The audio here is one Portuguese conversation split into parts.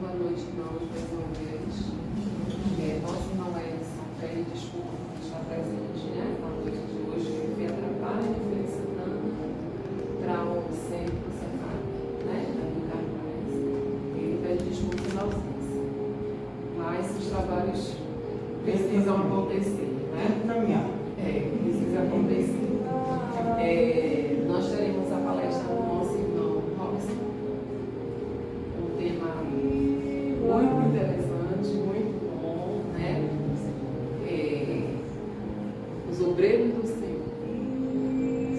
boa noite, irmãos, mais uma vez. Nosso irmão Edson pede desculpa por estar presente, na noite de hoje. Ele veio a trabalho, felicitando para o centro CEFAC, da Ricardo Paes. Ele pede desculpa pela ausência. Mas os trabalhos precisam acontecer, precisa acontecer. Nós teremos a palestra do nosso irmão Robson, um tema muito interessante, muito bom, os obreiros do Senhor.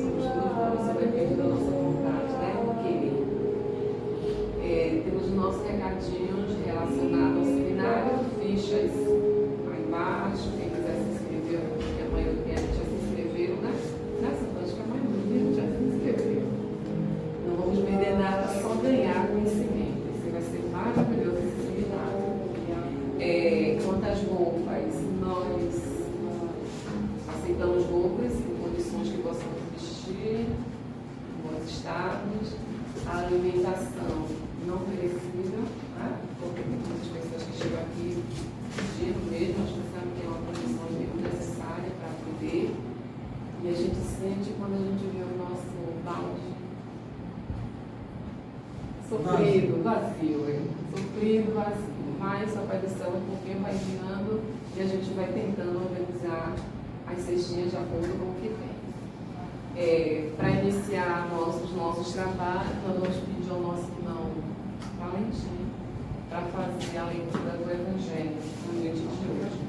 Somos todos, só depende da nossa vontade, querer. Temos nossos recadinhos relacionados ao seminário, fichas aí embaixo, quem quiser se inscrever, porque a maioria já se inscreveu, Graças a Deus que a maioria já se inscreveu. Não vamos perder nada, só ganhar conhecimento. Esse vai ser maravilhoso esse seminário. Quanto às roupas, nós aceitamos roupas em condições que possamos vestir, em bons estados. A alimentação não perecível, porque tem muitas pessoas que chegam aqui pedindo mesmo, nós pensamos que é uma condição mesmo necessária para poder. E a gente sente quando a gente vê o nosso balde sofrido, vazio. Mas o Pai do Céu um pouquinho vai guiando e a gente vai tentando organizar as cestinhas de acordo com o que tem. Para iniciar os nossos trabalhos, nós vamos pedir ao nosso irmão Valentim para fazer a leitura do Evangelho na noite de hoje.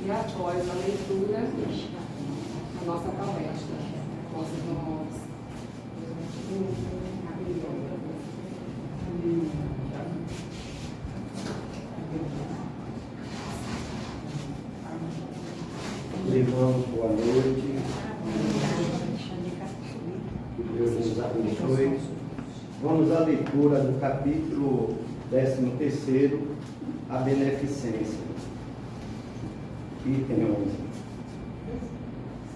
E após a leitura, a nossa palestra, nosso irmão Irmãos, boa noite. Que Deus nos abençoe. Vamos à leitura do capítulo 13, a beneficência. Item 11.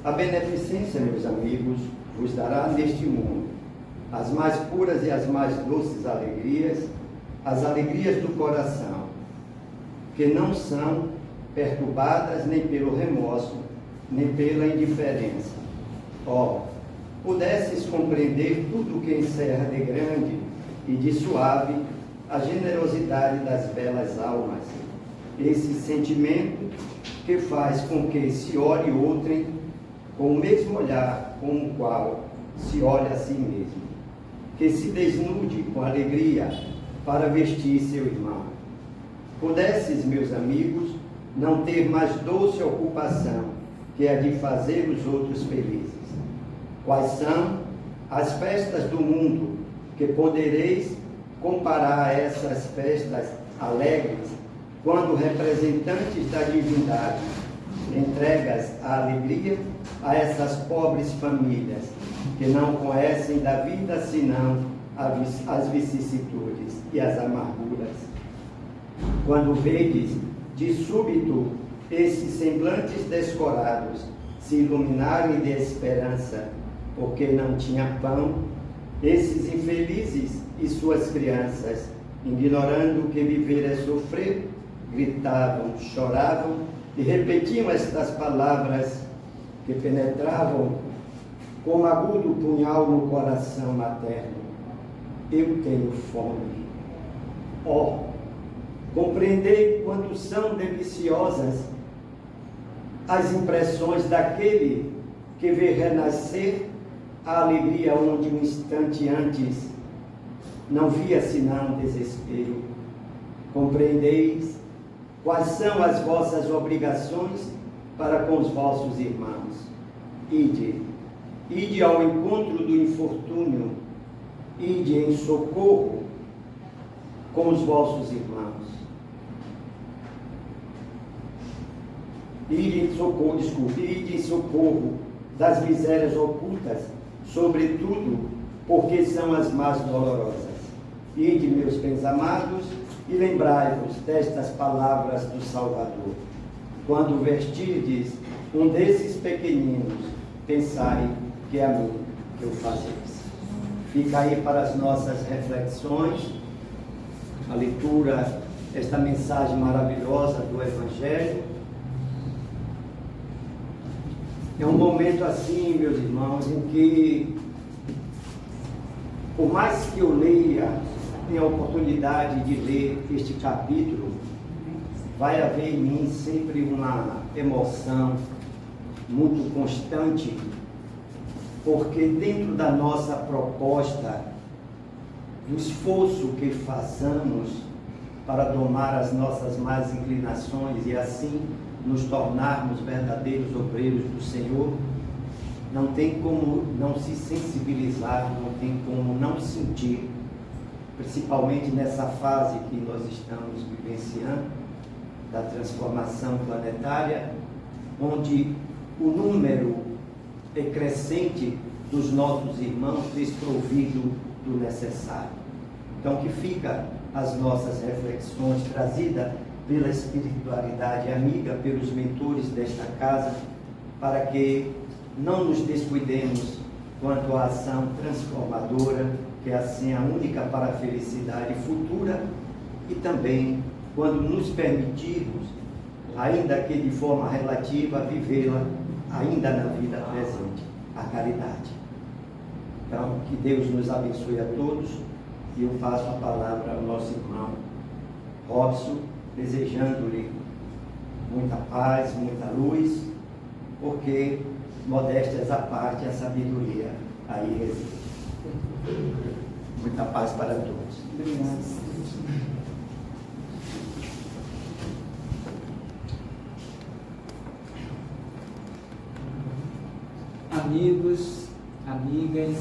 A beneficência, meus amigos, vos dará neste mundo as mais puras e as mais doces alegrias, as alegrias do coração, que não são perturbadas nem pelo remorso, nem pela indiferença. Pudesses compreender tudo o que encerra de grande e de suave a generosidade das belas almas, esse sentimento que faz com que se olhe outrem com o mesmo olhar com o qual se olha a si mesmo, que se desnude com alegria para vestir seu irmão. Pudesses, meus amigos, não ter mais doce ocupação que a de fazer os outros felizes. Quais são as festas do mundo que podereis comparar a essas festas alegres, quando representantes da divindade entregas a alegria a essas pobres famílias que não conhecem da vida senão as vicissitudes e as amarguras? Quando vedes de súbito esses semblantes descorados se iluminarem de esperança, porque não tinha pão, esses infelizes e suas crianças, ignorando que viver é sofrer, gritavam, choravam e repetiam estas palavras que penetravam como agudo punhal no coração materno: eu tenho fome. Compreendei quanto são deliciosas as impressões daquele que vê renascer a alegria onde um instante antes não via senão desespero. Compreendeis quais são as vossas obrigações para com os vossos irmãos. Ide ao encontro do infortúnio, ide em socorro com os vossos irmãos. Ide em socorro das misérias ocultas, sobretudo porque são as mais dolorosas. Ide, meus bens amados, e lembrai-vos destas palavras do Salvador: quando vestirdes um desses pequeninos, pensai que é a mim que eu faço isso. Fica aí para as nossas reflexões a leitura, esta mensagem maravilhosa do Evangelho. É um momento assim, meus irmãos, em que, por mais que eu leia, tenha a oportunidade de ler este capítulo, vai haver em mim sempre uma emoção muito constante, porque dentro da nossa proposta, do esforço que façamos para domar as nossas más inclinações e assim nos tornarmos verdadeiros obreiros do Senhor, não tem como não se sensibilizar, não tem como não sentir, principalmente nessa fase que nós estamos vivenciando, da transformação planetária, onde o número é crescente dos nossos irmãos desprovido do necessário. Então, que fica as nossas reflexões trazidas pela espiritualidade amiga, pelos mentores desta casa, para que não nos descuidemos quanto à ação transformadora, que é assim a única para a felicidade futura, e também quando nos permitirmos, ainda que de forma relativa, vivê-la ainda na vida presente, a caridade. Então, que Deus nos abençoe a todos, e eu passo a palavra ao nosso irmão Robson, desejando-lhe muita paz, muita luz, porque, modéstias à parte, a sabedoria aí reside. Muita paz para todos. Obrigado. Amigos, amigas,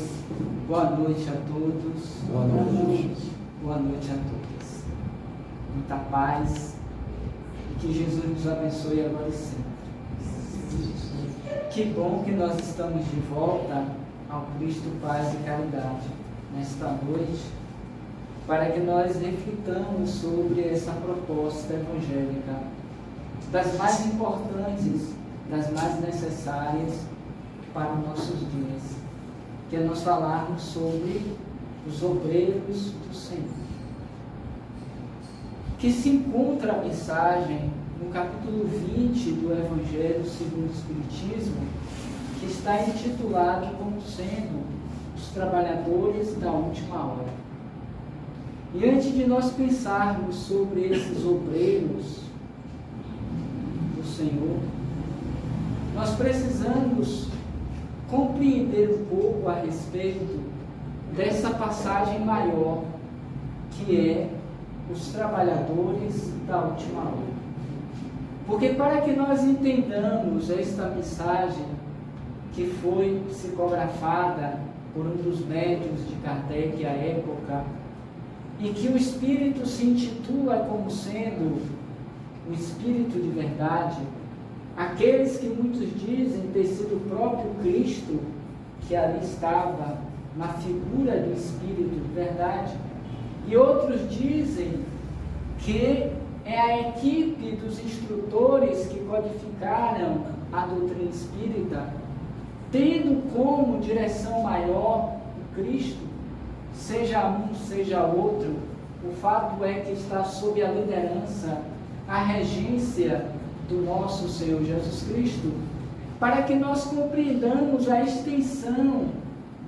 boa noite a todos. Boa noite. Boa noite a todas. Muita paz e que Jesus nos abençoe agora e sempre. Que bom que nós estamos de volta ao Cristo Paz e Caridade nesta noite, para que nós reflitamos sobre essa proposta evangélica, das mais importantes, das mais necessárias para os nossos dias, que é nós falarmos sobre os obreiros do Senhor, que se encontra a mensagem no capítulo 20 do Evangelho segundo o Espiritismo, que está intitulado como sendo os trabalhadores da última hora. E antes de nós pensarmos sobre esses obreiros do Senhor, nós precisamos compreender um pouco a respeito dessa passagem maior, que é os trabalhadores da última hora. Porque para que nós entendamos esta mensagem que foi psicografada por um dos médiuns de Kardec à época, e que o Espírito se intitula como sendo o Espírito de verdade, aqueles que muitos dizem ter sido o próprio Cristo que ali estava na figura do Espírito de verdade, e outros dizem que é a equipe dos instrutores que codificaram a doutrina espírita, tendo como direção maior o Cristo, seja um, seja outro. O fato é que está sob a liderança, a regência do nosso Senhor Jesus Cristo, para que nós compreendamos a extensão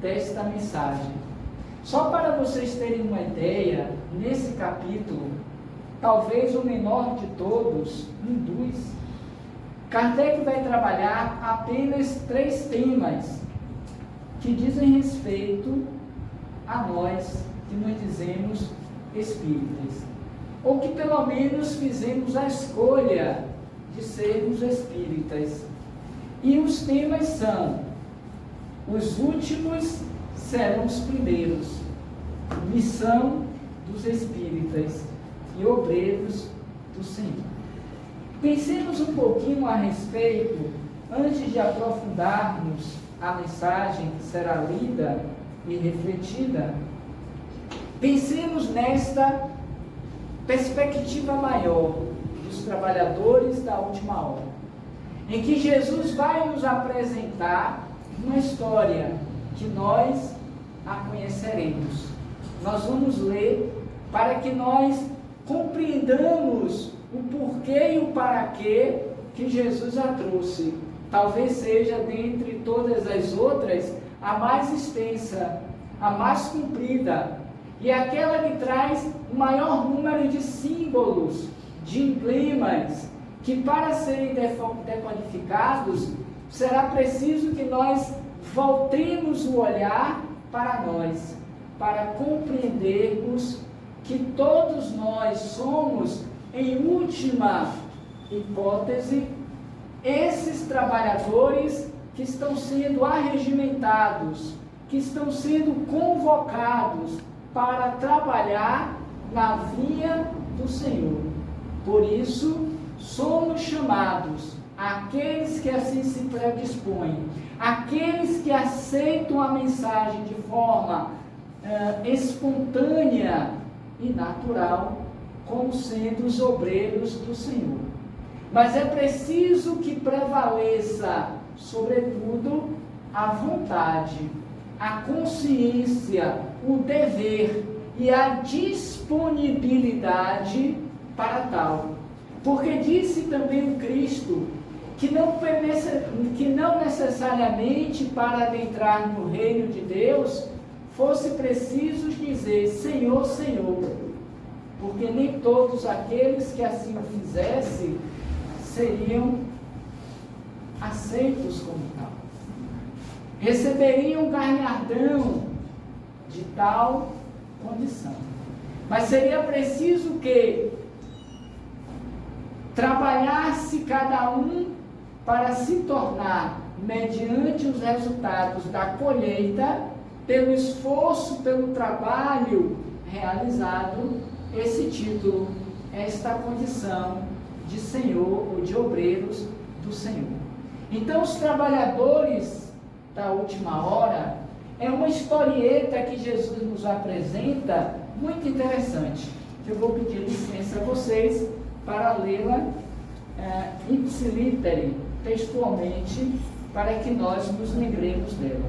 desta mensagem. Só para vocês terem uma ideia, nesse capítulo, talvez o menor de todos, Induz, Kardec vai trabalhar apenas 3 temas que dizem respeito a nós que nos dizemos espíritas, ou que pelo menos fizemos a escolha de sermos espíritas. E os temas são: os últimos serão os primeiros, missão dos espíritas e obreiros do Senhor. Pensemos um pouquinho a respeito, antes de aprofundarmos a mensagem que será lida e refletida. Pensemos nesta perspectiva maior dos trabalhadores da última hora, em que Jesus vai nos apresentar uma história que nós a conheceremos. Nós vamos ler para que nós compreendamos o porquê e o para quê que Jesus a trouxe. Talvez seja, dentre todas as outras, a mais extensa, a mais comprida, e aquela que traz o maior número de símbolos, de emblemas, que para serem decodificados, será preciso que nós voltemos o olhar para nós, para compreendermos que todos nós somos, em última hipótese, esses trabalhadores que estão sendo arregimentados, que estão sendo convocados para trabalhar na vinha do Senhor. Por isso, somos chamados, aqueles que assim se predispõem, aqueles que aceitam a mensagem de forma espontânea e natural, como sendo os obreiros do Senhor. Mas é preciso que prevaleça, sobretudo, a vontade, a consciência, o dever e a disponibilidade para tal. Porque disse também o Cristo que não necessariamente para adentrar no reino de Deus fosse preciso dizer Senhor, Senhor, porque nem todos aqueles que assim o fizessem seriam aceitos como tal. Receberiam galardão de tal condição. Mas seria preciso que trabalhasse cada um para se tornar, mediante os resultados da colheita, pelo esforço, pelo trabalho realizado, esse título, esta condição de Senhor ou de obreiros do Senhor. Então, os trabalhadores da última hora é uma historieta que Jesus nos apresenta muito interessante. Eu vou pedir licença a vocês para lê-la ipsiliter, textualmente, para que nós nos lembremos dela.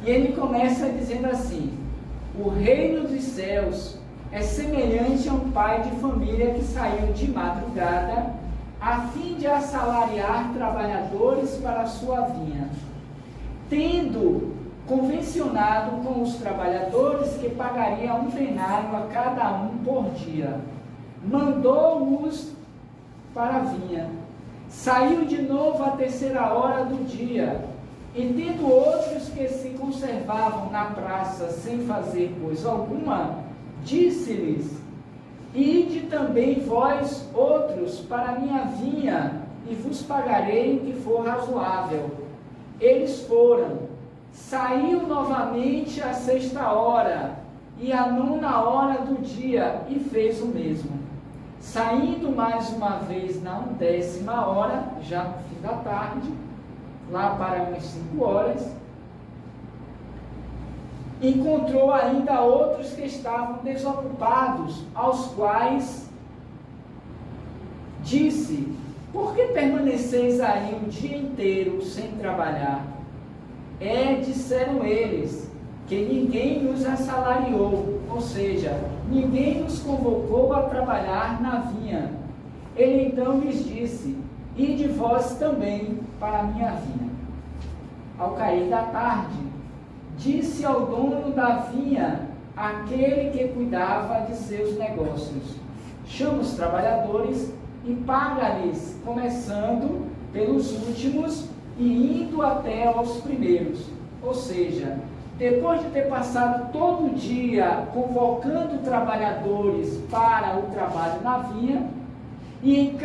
E ele começa dizendo assim: o reino dos céus é semelhante a um pai de família que saiu de madrugada a fim de assalariar trabalhadores para a sua vinha. Tendo convencionado com os trabalhadores que pagaria um denário a cada um por dia, mandou-os para a vinha. Saiu de novo à terceira hora do dia, e tendo outros que se conservavam na praça sem fazer coisa alguma, disse-lhes: ide também vós outros para a minha vinha, e vos pagarei o que for razoável. Eles foram. Saiu novamente à sexta hora, e à nona hora do dia, e fez o mesmo. Saindo mais uma vez na 10ª hora, já no fim da tarde, lá para umas 5 horas, encontrou ainda outros que estavam desocupados, aos quais disse: por que permaneceis aí o dia inteiro sem trabalhar? Disseram eles, que ninguém nos assalariou, ou seja, ninguém nos convocou a trabalhar na vinha. Ele então lhes disse: ide vós também para a minha vinha. Ao cair da tarde, disse ao dono da vinha, aquele que cuidava de seus negócios: chama os trabalhadores e paga-lhes, começando pelos últimos e indo até aos primeiros. Ou seja, depois de ter passado todo o dia convocando trabalhadores para o trabalho na vinha, e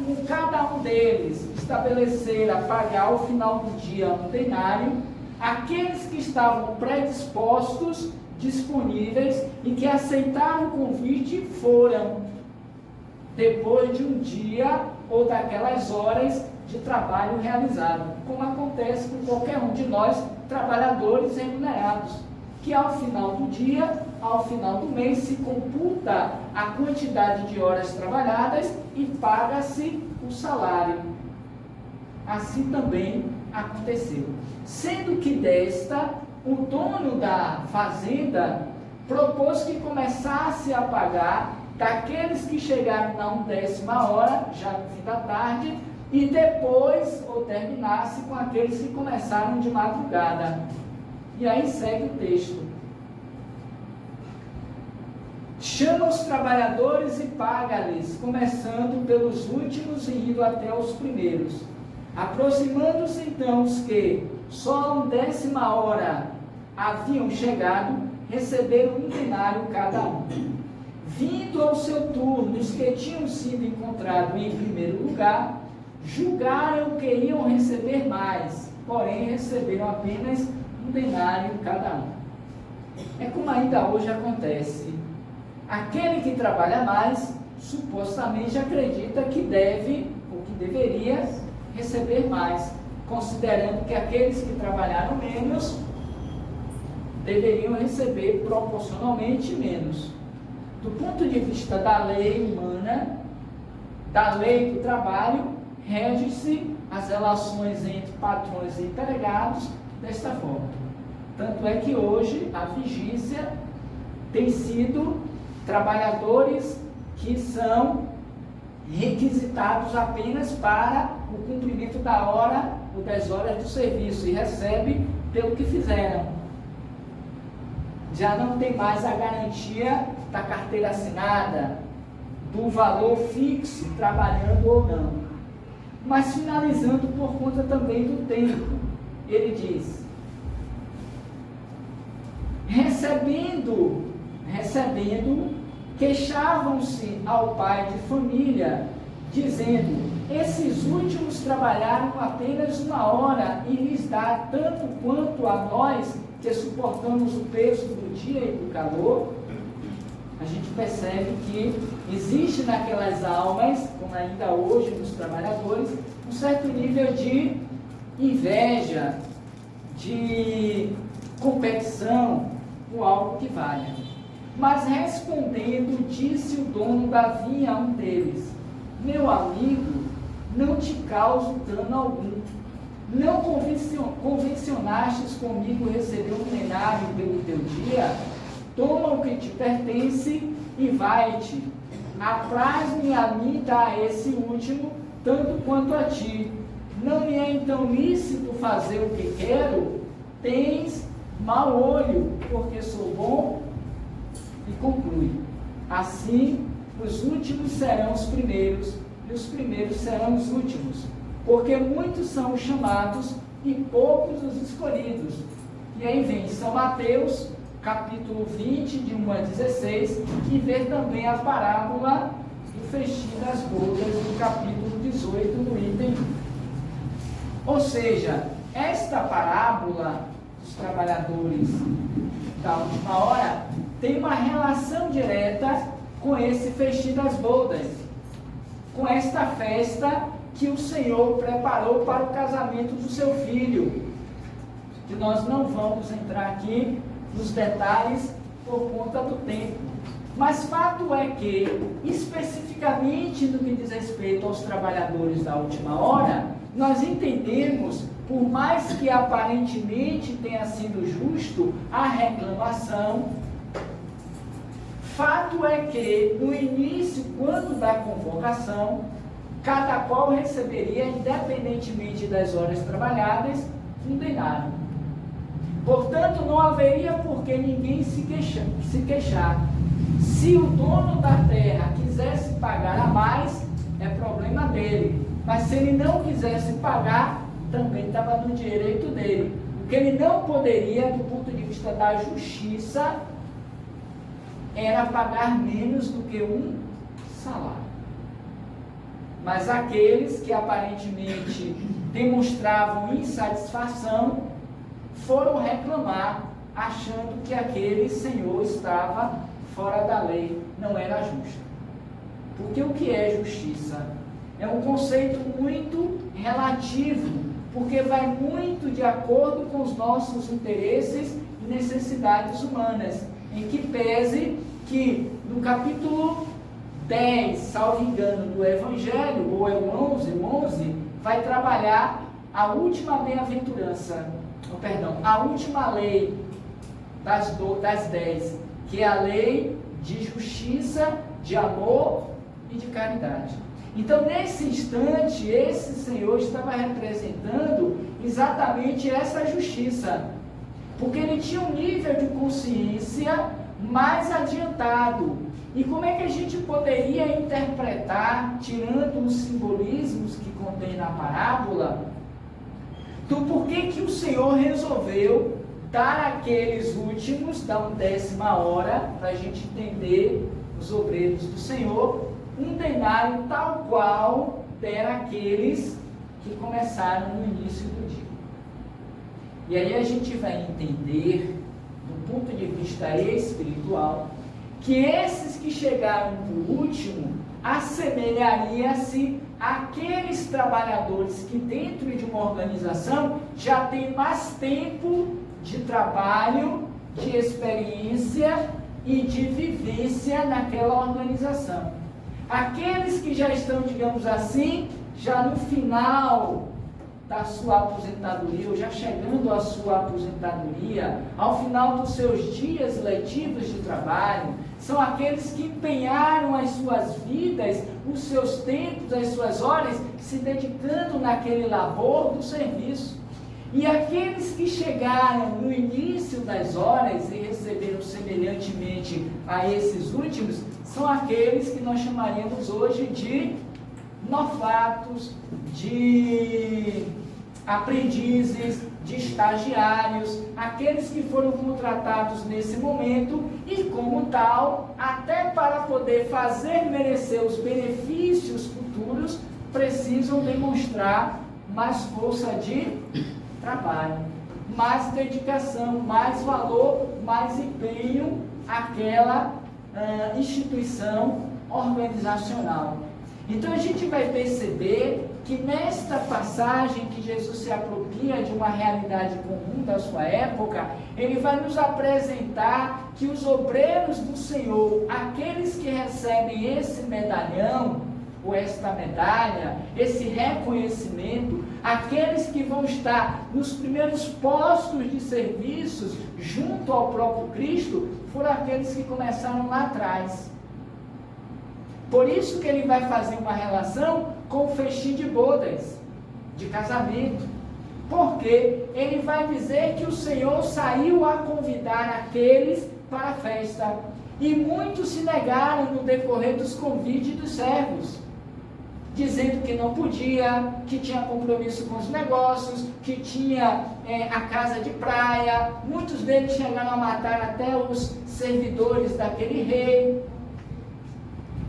com cada um deles estabelecer a pagar ao final do dia um denário, aqueles que estavam predispostos, disponíveis e que aceitaram o convite foram, depois de um dia ou daquelas horas de trabalho realizado, como acontece com qualquer um de nós, trabalhadores remunerados, que ao final do dia, ao final do mês, se computa a quantidade de horas trabalhadas e paga-se o salário. Assim também aconteceu. Sendo que desta, o dono da fazenda propôs que começasse a pagar daqueles que chegaram na 10ª hora, já no fim da tarde, e depois, ou terminasse, com aqueles que começaram de madrugada. E aí segue o texto. Chama os trabalhadores e paga-lhes, começando pelos últimos e indo até os primeiros. Aproximando-se então os que só a 10ª hora haviam chegado, receberam 1 denário cada um. Vindo ao seu turno, os que tinham sido encontrados em primeiro lugar, julgaram que iam receber mais, porém receberam apenas 1 denário cada um. É como ainda hoje acontece. Aquele que trabalha mais, supostamente acredita que deve, ou que deveria, receber mais, considerando que aqueles que trabalharam menos deveriam receber proporcionalmente menos. Do ponto de vista da lei humana, da lei do trabalho, rege-se as relações entre patrões e empregados desta forma. Tanto é que hoje a vigícia tem sido trabalhadores que são requisitados apenas para o cumprimento da hora ou das horas do serviço e recebe pelo que fizeram. Já não tem mais a garantia da carteira assinada, do valor fixo, trabalhando ou não. Mas finalizando por conta também do tempo, ele diz: recebendo, queixavam-se ao pai de família, dizendo: esses últimos trabalharam apenas 1 hora e lhes dá tanto quanto a nós, que suportamos o peso do dia e do calor. A gente percebe que existe naquelas almas, como ainda hoje nos trabalhadores, um certo nível de inveja, de competição com algo que valha. Mas respondendo, disse o dono da vinha a um deles: meu amigo, não te causo dano algum. Não convencionastes comigo receber 1 denário pelo teu dia? Toma o que te pertence e vai-te. Apraz-me a mim dar a esse último, tanto quanto a ti. Não me é então lícito fazer o que quero? Tens mau olho, porque sou bom? E conclui: assim, os últimos serão os primeiros, e os primeiros serão os últimos. Porque muitos são os chamados e poucos os escolhidos. E aí vem São Mateus, capítulo 20, de 1 a 16, e ver também a parábola do festim das bodas, no capítulo 18, no item 1. Ou seja, esta parábola dos trabalhadores da última hora tem uma relação direta com esse festim das bodas, com esta festa que o Senhor preparou para o casamento do seu filho, que nós não vamos entrar aqui nos detalhes por conta do tempo. Mas fato é que, especificamente no que diz respeito aos trabalhadores da última hora, nós entendemos, por mais que aparentemente tenha sido justo a reclamação, fato é que, no início, quando da convocação, cada qual receberia, independentemente das horas trabalhadas, 1 denário. Portanto, não haveria por que ninguém se queixar. Se o dono da terra quisesse pagar a mais, é problema dele. Mas se ele não quisesse pagar, também estava no direito dele. O que ele não poderia, do ponto de vista da justiça, era pagar menos do que 1 salário. Mas aqueles que aparentemente demonstravam insatisfação foram reclamar, achando que aquele senhor estava fora da lei, não era justo. Porque o que é justiça? É um conceito muito relativo, porque vai muito de acordo com os nossos interesses e necessidades humanas, em que pese que no capítulo 10, salvo engano, do Evangelho, ou é o 11, vai trabalhar a última bem-aventurança, a última lei das 10, que é a lei de justiça, de amor e de caridade. Então, nesse instante, esse Senhor estava representando exatamente essa justiça, porque ele tinha um nível de consciência mais adiantado. E como é que a gente poderia interpretar, tirando os simbolismos que contém na parábola, do porquê que o Senhor resolveu dar àqueles últimos, dar 1/10 hora, para a gente entender os obreiros do Senhor, um denário tal qual dera àqueles que começaram no início do dia. E aí a gente vai entender, do ponto de vista espiritual, que esses que chegaram por último assemelharia-se àqueles trabalhadores que dentro de uma organização já têm mais tempo de trabalho, de experiência e de vivência naquela organização. Aqueles que já estão, digamos assim, já no final da sua aposentadoria, ou já chegando à sua aposentadoria, ao final dos seus dias letivos de trabalho, são aqueles que empenharam as suas vidas, os seus tempos, as suas horas, se dedicando naquele labor do serviço. E aqueles que chegaram no início das horas e receberam semelhantemente a esses últimos, são aqueles que nós chamaríamos hoje de novatos, de aprendizes, de estagiários, aqueles que foram contratados nesse momento e, como tal, até para poder fazer merecer os benefícios futuros, precisam demonstrar mais força de trabalho, mais dedicação, mais valor, mais empenho àquela instituição organizacional. Então a gente vai perceber que nesta passagem que Jesus se apropria de uma realidade comum da sua época, ele vai nos apresentar que os obreiros do Senhor, aqueles que recebem esse medalhão, ou esta medalha, esse reconhecimento, aqueles que vão estar nos primeiros postos de serviços junto ao próprio Cristo, foram aqueles que começaram lá atrás. Por isso que ele vai fazer uma relação com o festim de bodas, de casamento. Porque ele vai dizer que o Senhor saiu a convidar aqueles para a festa. E muitos se negaram no decorrer dos convites dos servos, dizendo que não podia, que tinha compromisso com os negócios, que tinha a casa de praia. Muitos deles chegaram a matar até os servidores daquele rei.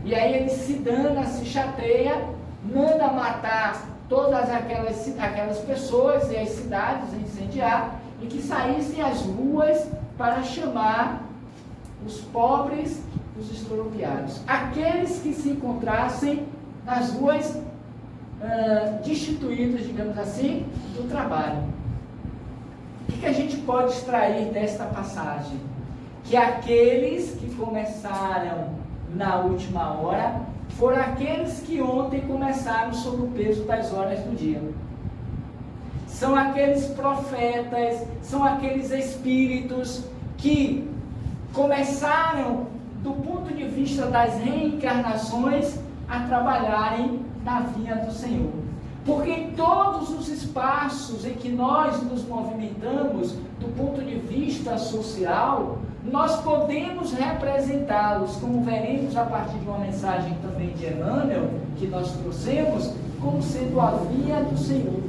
E aí ele se dana, se chateia, manda matar todas aquelas pessoas e as cidades, incendiar, e que saíssem às ruas para chamar os pobres, os estropiados, aqueles que se encontrassem nas ruas destituídos, digamos assim, do trabalho. O que a gente pode extrair desta passagem? Que aqueles que começaram na última hora foram aqueles que ontem começaram sob o peso das horas do dia. São aqueles profetas, são aqueles espíritos que começaram, do ponto de vista das reencarnações, a trabalharem na vinha do Senhor. Porque em todos os espaços em que nós nos movimentamos, do ponto de vista social, nós podemos representá-los, como veremos a partir de uma mensagem também de Emmanuel, que nós trouxemos, como sendo a vinha do Senhor.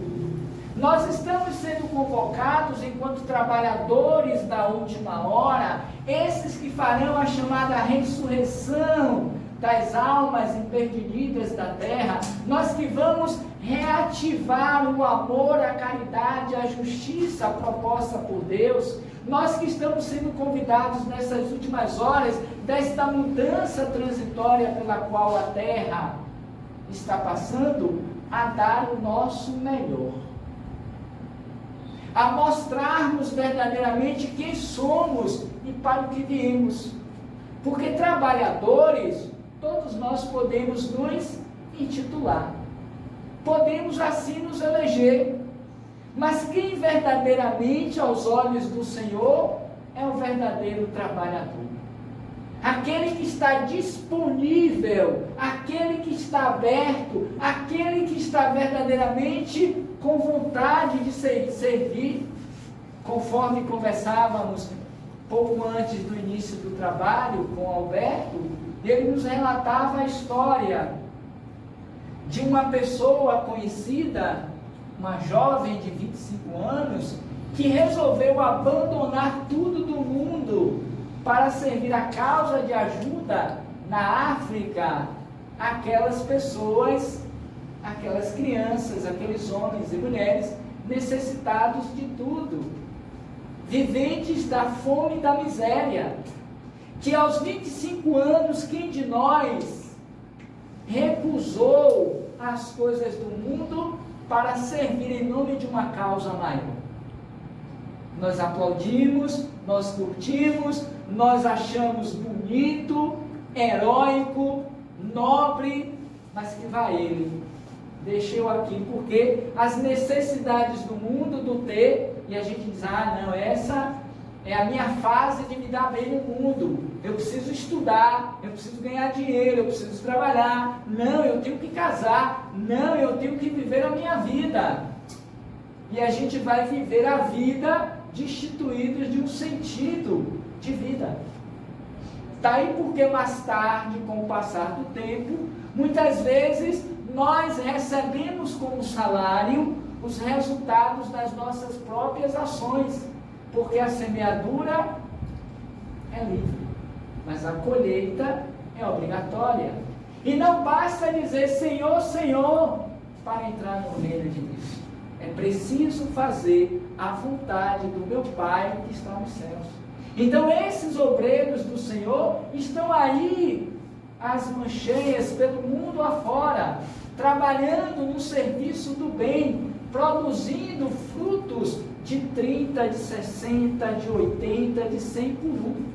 Nós estamos sendo convocados enquanto trabalhadores da última hora, esses que farão a chamada ressurreição das almas imperdidas da terra, nós que vamos reativar o amor, a caridade, a justiça proposta por Deus, nós que estamos sendo convidados nessas últimas horas desta mudança transitória pela qual a terra está passando, a dar o nosso melhor, a mostrarmos verdadeiramente quem somos e para o que viemos. Porque trabalhadores, todos nós podemos nos intitular, podemos assim nos eleger, mas quem verdadeiramente aos olhos do Senhor é o verdadeiro trabalhador. aquele que está disponível, aquele que está aberto, aquele que está verdadeiramente com vontade de servir, conforme conversávamos pouco antes do início do trabalho com Alberto, ele nos relatava a história de uma pessoa conhecida, uma jovem de 25 anos, que resolveu abandonar tudo do mundo para servir a causa de ajuda na África, aquelas pessoas, aquelas crianças, aqueles homens e mulheres necessitados de tudo, viventes da fome e da miséria, que aos 25 anos, quem de nós recusou as coisas do mundo para servir em nome de uma causa maior? Nós aplaudimos, nós curtimos, nós achamos bonito, heróico, nobre, mas que vai ele, deixa eu aqui, porque as necessidades do mundo, do ter, e a gente diz, não, essa é a minha fase de me dar bem no mundo, eu preciso estudar, eu preciso ganhar dinheiro, eu preciso trabalhar, não, eu tenho que casar, não, eu tenho que viver a minha vida, e a gente vai viver a vida destituídos de um sentido de vida. Daí porque mais tarde, com o passar do tempo, muitas vezes nós recebemos como salário os resultados das nossas próprias ações, porque a semeadura é livre, mas a colheita é obrigatória. E não basta dizer Senhor, Senhor, para entrar no reino de Deus. É preciso fazer a vontade do meu Pai que está nos céus. Então esses obreiros do Senhor estão aí, às mancheias, pelo mundo afora, trabalhando no serviço do bem, produzindo frutos de 30, de 60, de 80, de 100 por um,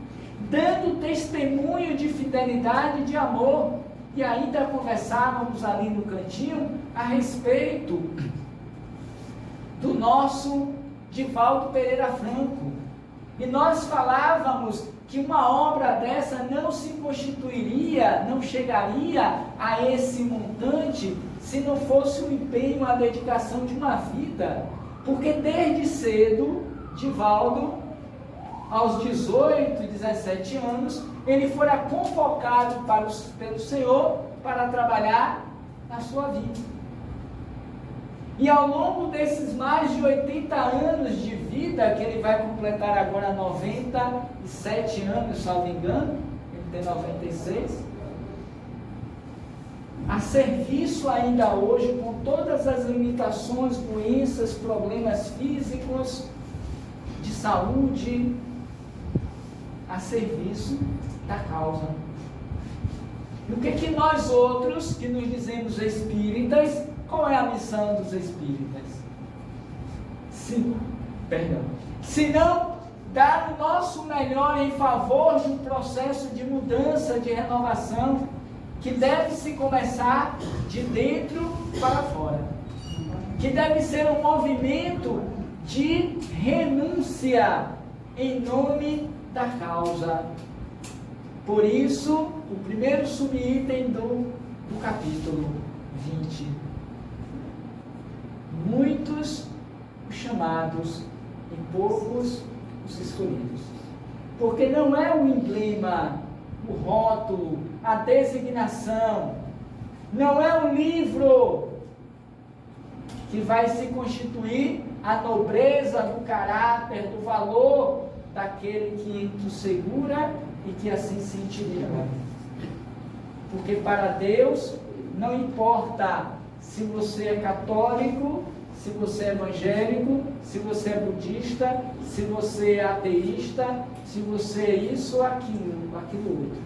dando testemunho de fidelidade e de amor. E ainda conversávamos ali no cantinho a respeito do nosso Divaldo Pereira Franco, e nós falávamos que uma obra dessa não se constituiria, não chegaria a esse montante se não fosse o empenho, a dedicação de uma vida, porque desde cedo, Divaldo, aos 18, 17 anos, ele fora convocado pelo Senhor para trabalhar na sua vida. E ao longo desses mais de 80 anos de vida, que ele vai completar agora 97 anos, salvo engano, ele tem 96, a serviço ainda hoje, com todas as limitações, doenças, problemas físicos, de saúde, a serviço da causa. E o que nós outros, que nos dizemos espíritas, qual é a missão dos espíritas? Se não dar o nosso melhor em favor de um processo de mudança, de renovação, que deve se começar de dentro para fora, que deve ser um movimento de renúncia em nome da causa. Por isso, o primeiro subitem do capítulo 20. Muitos os chamados e poucos os escolhidos. Porque não é o emblema, o rótulo, a designação, não é o livro que vai se constituir a nobreza do caráter, do valor daquele que o segura e que assim se intimida. Porque para Deus não importa se você é católico, se você é evangélico, se você é budista, se você é ateísta, se você é isso ou aquilo outro.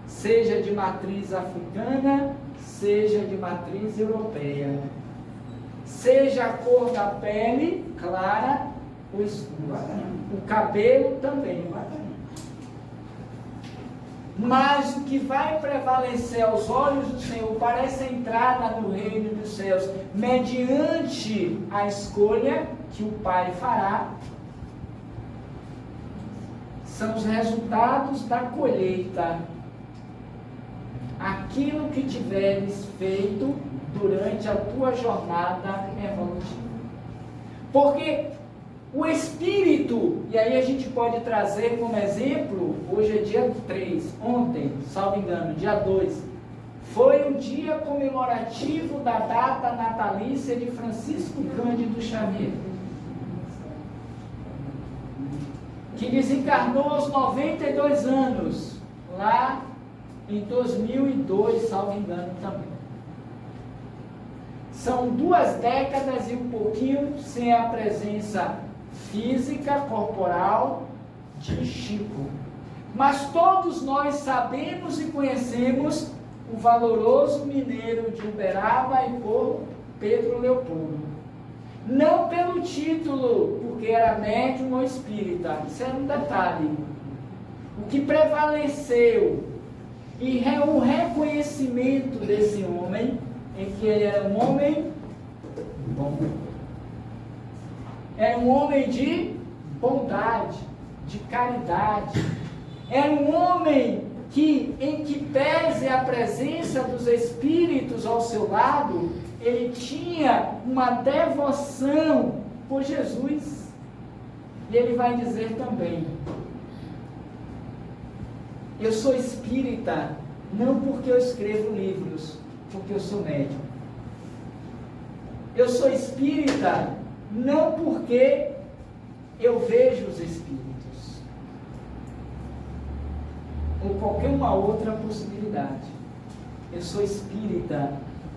Seja de matriz africana, seja de matriz europeia. Seja a cor da pele, clara ou escura. O cabelo também. Mas o que vai prevalecer aos olhos do Senhor para essa entrada no reino dos céus, mediante a escolha que o Pai fará, são os resultados da colheita. Aquilo que tiveres feito durante a tua jornada evolutiva. Porque o Espírito, e aí a gente pode trazer como exemplo, hoje é dia 3, ontem, salvo engano, dia 2, foi o dia comemorativo da data natalícia de Francisco Cândido Xavier, que desencarnou aos 92 anos, lá em 2002, salvo engano também. São 2 décadas e um pouquinho sem a presença física, corporal de Chico. Mas todos nós sabemos e conhecemos o valoroso mineiro de Uberaba e por Pedro Leopoldo. Não pelo título, porque era médium ou espírita, isso era um detalhe. O que prevaleceu e o reconhecimento desse homem é que ele era um homem bom. Era um homem de bondade, de caridade. Era um homem que, em que pese a presença dos espíritos ao seu lado, ele tinha uma devoção por Jesus. E ele vai dizer também: eu sou espírita, não porque eu escrevo livros, porque eu sou médium. Eu sou espírita, não porque eu vejo os espíritos, ou qualquer uma outra possibilidade. Eu sou espírita,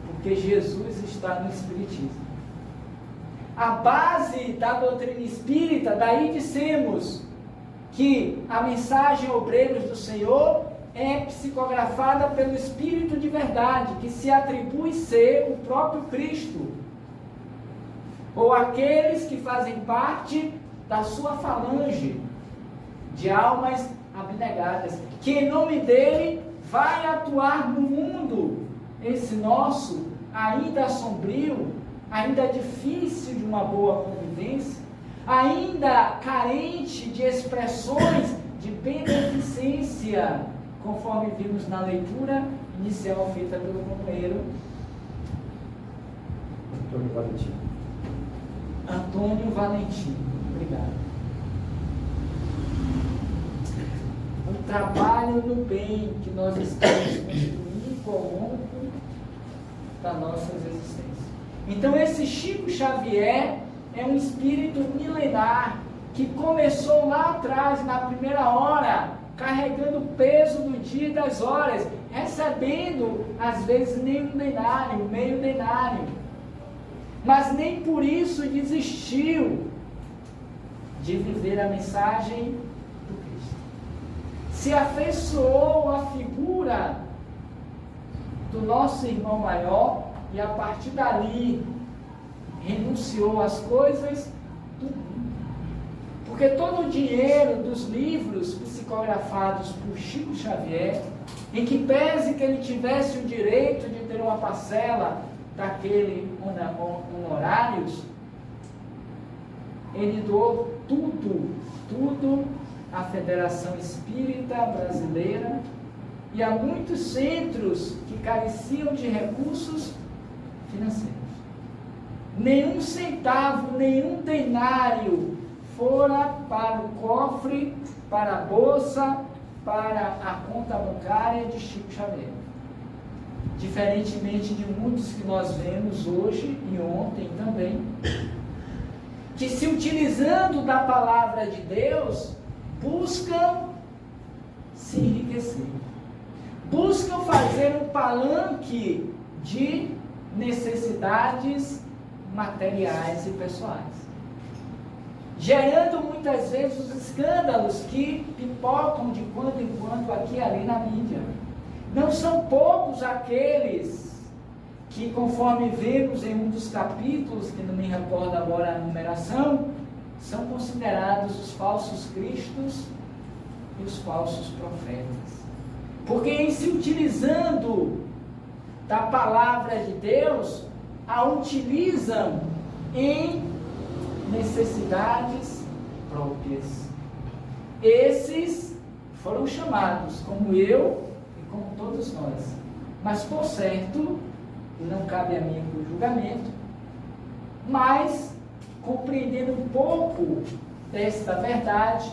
porque Jesus está no Espiritismo. A base da doutrina espírita, daí dissemos que a mensagem Obreiros do Senhor é psicografada pelo Espírito de verdade, que se atribui ser o próprio Cristo, ou aqueles que fazem parte da sua falange de almas abnegadas, que em nome dele vai atuar no mundo, esse nosso, ainda sombrio, ainda difícil de uma boa convivência, ainda carente de expressões de beneficência, conforme vimos na leitura inicial feita pelo companheiro Antônio Valentim. Obrigado. O trabalho no bem que nós estamos construindo ao longo da nossa existência. Então esse Chico Xavier é um espírito milenar que começou lá atrás, na primeira hora, carregando o peso do dia e das horas, recebendo às vezes nem um denário, meio denário, mas nem por isso desistiu de viver a mensagem do Cristo. Se afeiçoou à figura do nosso irmão maior e a partir dali renunciou às coisas do mundo. Porque todo o dinheiro dos livros psicografados por Chico Xavier, em que pese que ele tivesse o direito de ter uma parcela daquele honorários, ele doou tudo à Federação Espírita Brasileira e a muitos centros que careciam de recursos financeiros. Nenhum centavo, nenhum denário fora para o cofre, para a bolsa, para a conta bancária de Chico Xavier. Diferentemente de muitos que nós vemos hoje e ontem também, que se utilizando da palavra de Deus, buscam se enriquecer. Buscam fazer um palanque de necessidades materiais e pessoais, gerando muitas vezes os escândalos que pipocam de quando em quando aqui e ali na mídia. Não são poucos aqueles que, conforme vemos em um dos capítulos, que não me recordo agora a numeração, são considerados os falsos cristos e os falsos profetas. Porque em se utilizando da palavra de Deus, a utilizam em necessidades próprias. esses foram chamados, como eu e como todos nós. Mas, por certo, e não cabe a mim o julgamento, mas, compreendendo um pouco desta verdade,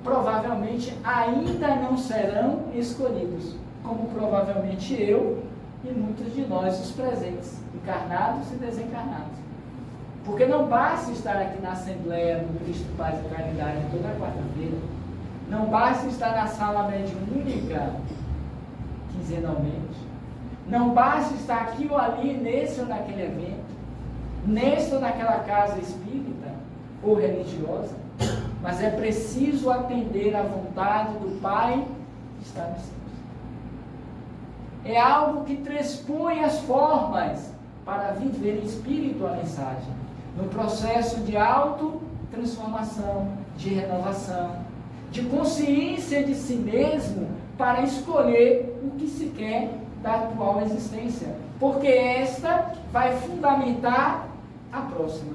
provavelmente ainda não serão escolhidos, como provavelmente eu e muitos de nós, os presentes, encarnados e desencarnados. Porque não basta estar aqui na Assembleia do Cristo Paz e Caridade toda quarta-feira, não basta estar na sala mediúnica quinzenalmente, não basta estar aqui ou ali, nesse ou naquele evento, nesse ou naquela casa espírita ou religiosa, mas é preciso atender à vontade do Pai que está nos céus. É algo que transpõe as formas para viver em espírito a mensagem, no processo de autotransformação, de renovação, de consciência de si mesmo para escolher o que se quer da atual existência, porque esta vai fundamentar a próxima,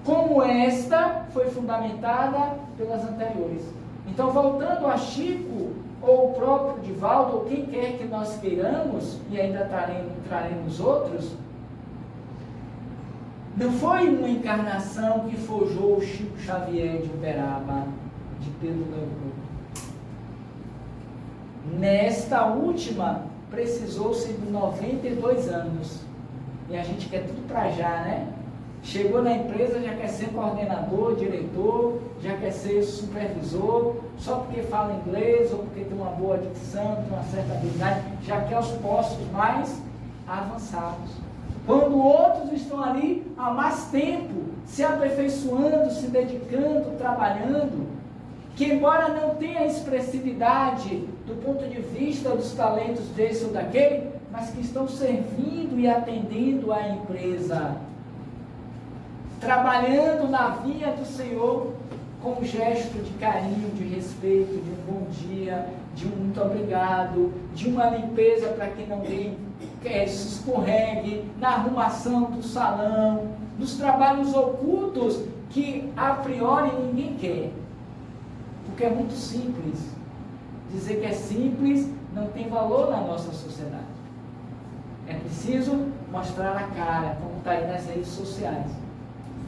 como esta foi fundamentada pelas anteriores. Então, voltando a Chico, ou o próprio Divaldo, ou quem quer que nós queiramos, e ainda traremos outros, não foi uma encarnação que forjou o Chico Xavier de Uberaba, de Pedro Leopoldo. Nesta última, precisou-se de 92 anos. E a gente quer tudo para já, né? Chegou na empresa, já quer ser coordenador, diretor, já quer ser supervisor, só porque fala inglês ou porque tem uma boa dicção, tem uma certa habilidade, já quer os postos mais avançados. Quando outros estão ali há mais tempo, se aperfeiçoando, se dedicando, trabalhando, que embora não tenha expressividade do ponto de vista dos talentos desse ou daquele, mas que estão servindo e atendendo a empresa, trabalhando na vinha do Senhor com um gesto de carinho, de respeito, de um bom dia, de um muito obrigado, de uma limpeza para que ninguém se escorregue, na arrumação do salão, nos trabalhos ocultos que a priori ninguém quer, porque é muito simples. Dizer que é simples não tem valor na nossa sociedade. É preciso mostrar a cara, como está aí nas redes sociais,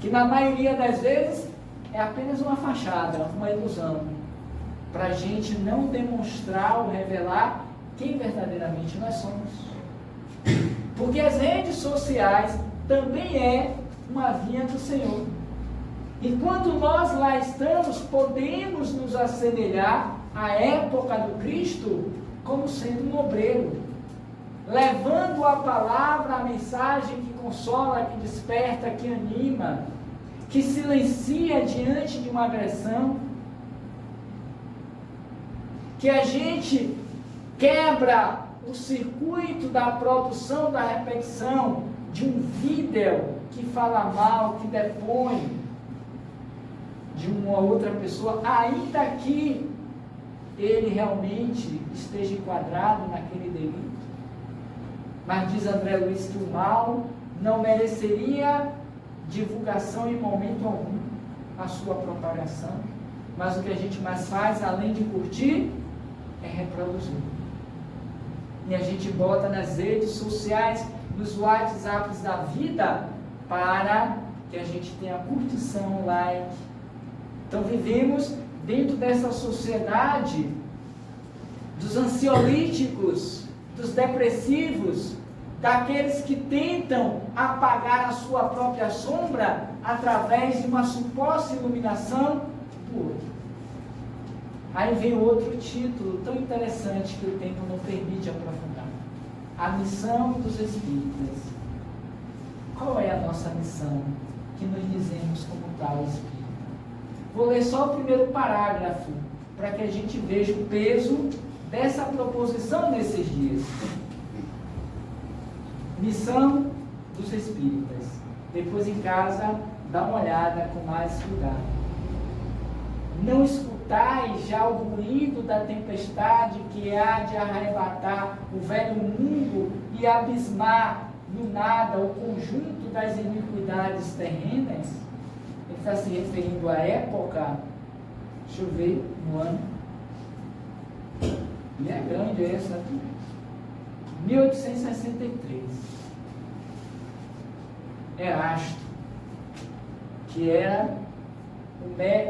que na maioria das vezes é apenas uma fachada, uma ilusão, para a gente não demonstrar ou revelar quem verdadeiramente nós somos. Porque as redes sociais também é uma vinha do Senhor. Enquanto nós lá estamos, podemos nos assemelhar à época do Cristo como sendo um obreiro, levando a palavra, a mensagem que consola, que desperta, que anima, que silencia diante de uma agressão, que a gente quebra o circuito da produção, da repetição de um vídeo que fala mal, que depõe de uma outra pessoa, ainda que ele realmente esteja enquadrado naquele delito. Mas diz André Luiz que o mal não mereceria divulgação em momento algum, a sua propagação, mas o que a gente mais faz, além de curtir, é reproduzir. E a gente bota nas redes sociais, nos WhatsApps da vida, para que a gente tenha curtição, like. Então vivemos dentro dessa sociedade dos ansiolíticos, dos depressivos, daqueles que tentam apagar a sua própria sombra através de uma suposta iluminação do outro. Aí vem outro título tão interessante que o tempo não permite aprofundar: a missão dos Espíritas. Qual é a nossa missão que nos dizemos como tal Espírita? Vou ler só o primeiro parágrafo para que a gente veja o peso dessa proposição nesses dias. Missão dos Espíritas. Depois em casa, dá uma olhada com mais cuidado. Não escutais já o ruído da tempestade que há de arrebatar o velho mundo e abismar no nada o conjunto das iniquidades terrenas? Ele está se referindo à época deixa eu ver no ano. E é grande essa. 1863. Erasto, que era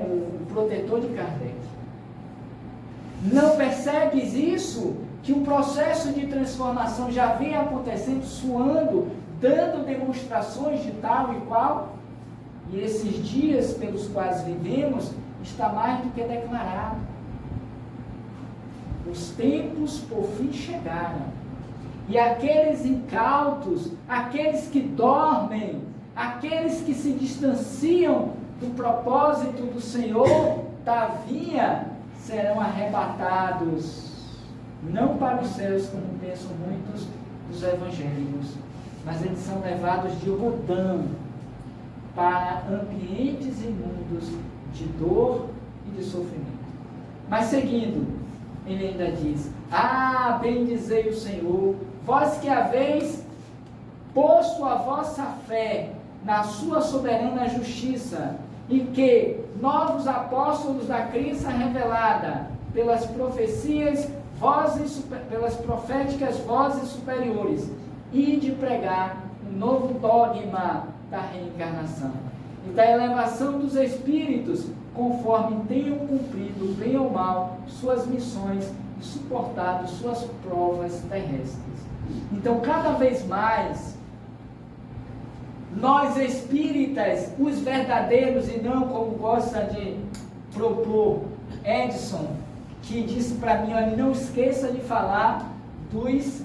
o protetor de Kardec. Não percebes isso? Que o processo de transformação já vem acontecendo, suando, dando demonstrações de tal e qual? E esses dias pelos quais vivemos, está mais do que declarado. Os tempos por fim chegaram. E aqueles incautos, aqueles que dormem, aqueles que se distanciam do propósito do Senhor, da vinha, serão arrebatados, não para os céus, como pensam muitos dos evangélicos, mas eles são levados de rodão para ambientes imundos de dor e de sofrimento. Mas seguindo, ele ainda diz: ah, bendizei o Senhor, vós que haveis posto a vossa fé na sua soberana justiça, e que novos apóstolos da crença revelada pelas profecias, pelas proféticas vozes superiores, e de pregar um novo dogma da reencarnação e da elevação dos espíritos, conforme tenham cumprido, bem ou mal, suas missões e suportado suas provas terrestres. Então, cada vez mais, nós espíritas, os verdadeiros, e não como gosta de propor Edson, que disse para mim: olha, não esqueça de falar dos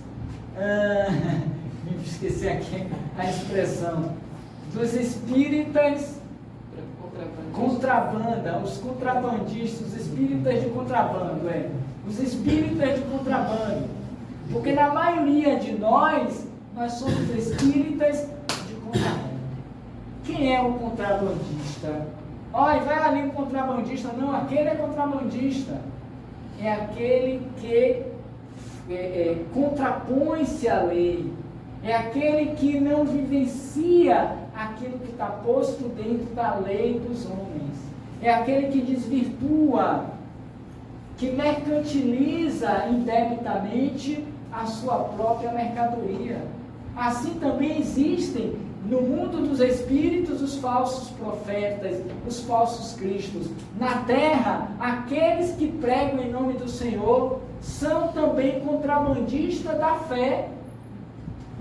me esqueci aqui a expressão, dos espíritas contrabanda, os contrabandistas, os espíritas de contrabando, os espíritas de contrabando, porque na maioria de nós somos espíritas de contrabando. Quem é o contrabandista? Olha, vai ali um contrabandista. Não, aquele é contrabandista. É aquele que contrapõe-se à lei. É aquele que não vivencia aquilo que está posto dentro da lei dos homens. É aquele que desvirtua, que mercantiliza indebitamente a sua própria mercadoria. Assim também existem no mundo dos espíritos os falsos profetas, os falsos cristos. Na terra, aqueles que pregam em nome do Senhor são também contrabandistas da fé.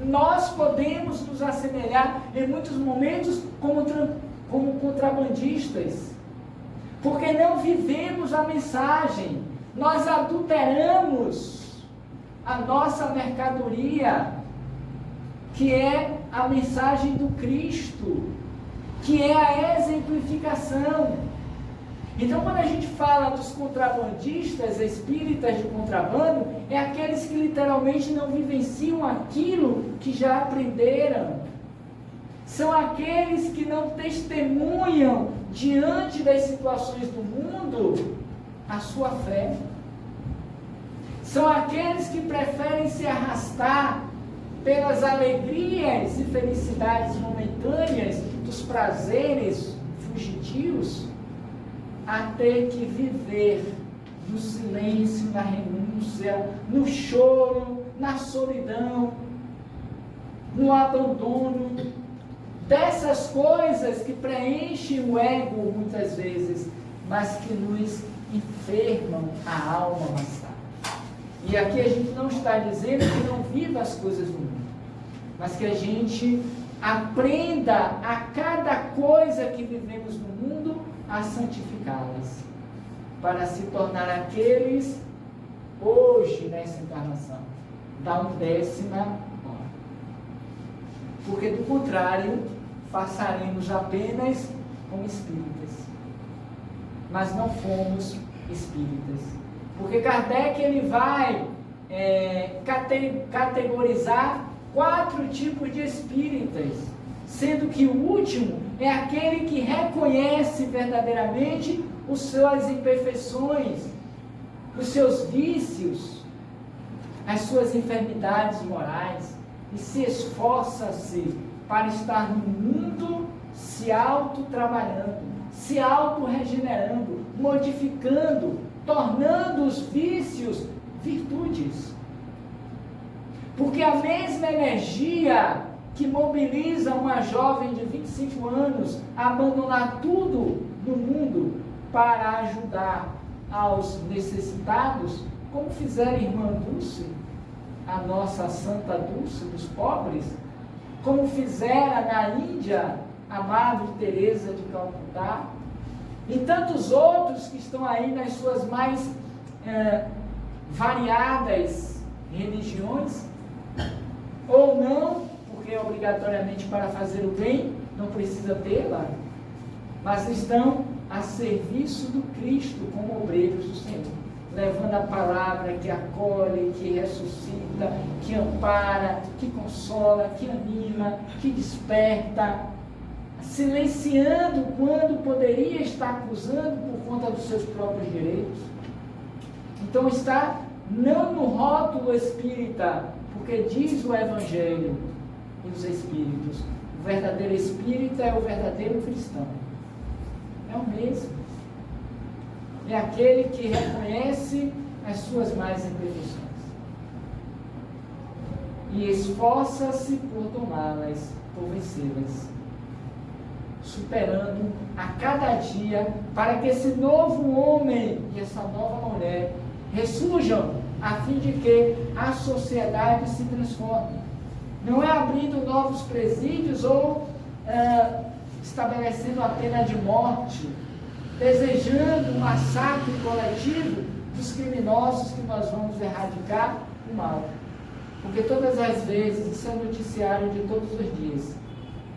Nós podemos nos assemelhar em muitos momentos como contrabandistas, porque não vivemos a mensagem, nós adulteramos a nossa mercadoria, que é a mensagem do Cristo, que é a exemplificação. Então, quando a gente fala dos contrabandistas, espíritas de contrabando, é aqueles que literalmente não vivenciam aquilo que já aprenderam. São aqueles que não testemunham diante das situações do mundo a sua fé. São aqueles que preferem se arrastar pelas alegrias e felicidades momentâneas dos prazeres fugidios, a ter que viver no silêncio, na renúncia, no choro, na solidão, no abandono, dessas coisas que preenchem o ego muitas vezes, mas que nos enfermam a alma mais tarde. E aqui a gente não está dizendo que não viva as coisas do mundo, mas que a gente aprenda a cada coisa que vivemos no mundo a santificá-las, para se tornar aqueles, hoje nessa encarnação, da 10ª hora. Porque do contrário, passaremos apenas como espíritas, mas não fomos espíritas. Porque Kardec ele vai categorizar 4 tipos de espíritas, sendo que o último é aquele que reconhece verdadeiramente as suas imperfeições, os seus vícios, as suas enfermidades morais, e se esforça-se para estar no mundo se auto-trabalhando. se auto-regenerando, modificando, tornando os vícios virtudes. Porque a mesma energia que mobiliza uma jovem de 25 anos a abandonar tudo no mundo para ajudar aos necessitados, como fizeram a irmã Dulce, a nossa Santa Dulce dos pobres, como fizeram na Índia a Madre Teresa de Calcutá, e tantos outros que estão aí nas suas mais variadas religiões, ou não, porque obrigatoriamente para fazer o bem não precisa tê-la, mas estão a serviço do Cristo como obreiros do Senhor, levando a palavra que acolhe, que ressuscita, que ampara, que consola, que anima, que desperta, silenciando quando poderia estar acusando por conta dos seus próprios direitos. Então está não no rótulo espírita, porque diz o Evangelho e os Espíritos, o verdadeiro espírita é o verdadeiro cristão. É o mesmo. É aquele que reconhece as suas mais imperfeições e esforça-se por domá-las, por vencê-las, superando a cada dia, para que esse novo homem e essa nova mulher ressurjam, a fim de que a sociedade se transforme. Não é abrindo novos presídios ou estabelecendo a pena de morte, desejando um massacre coletivo dos criminosos que nós vamos erradicar o mal. Porque todas as vezes, isso é noticiário de todos os dias,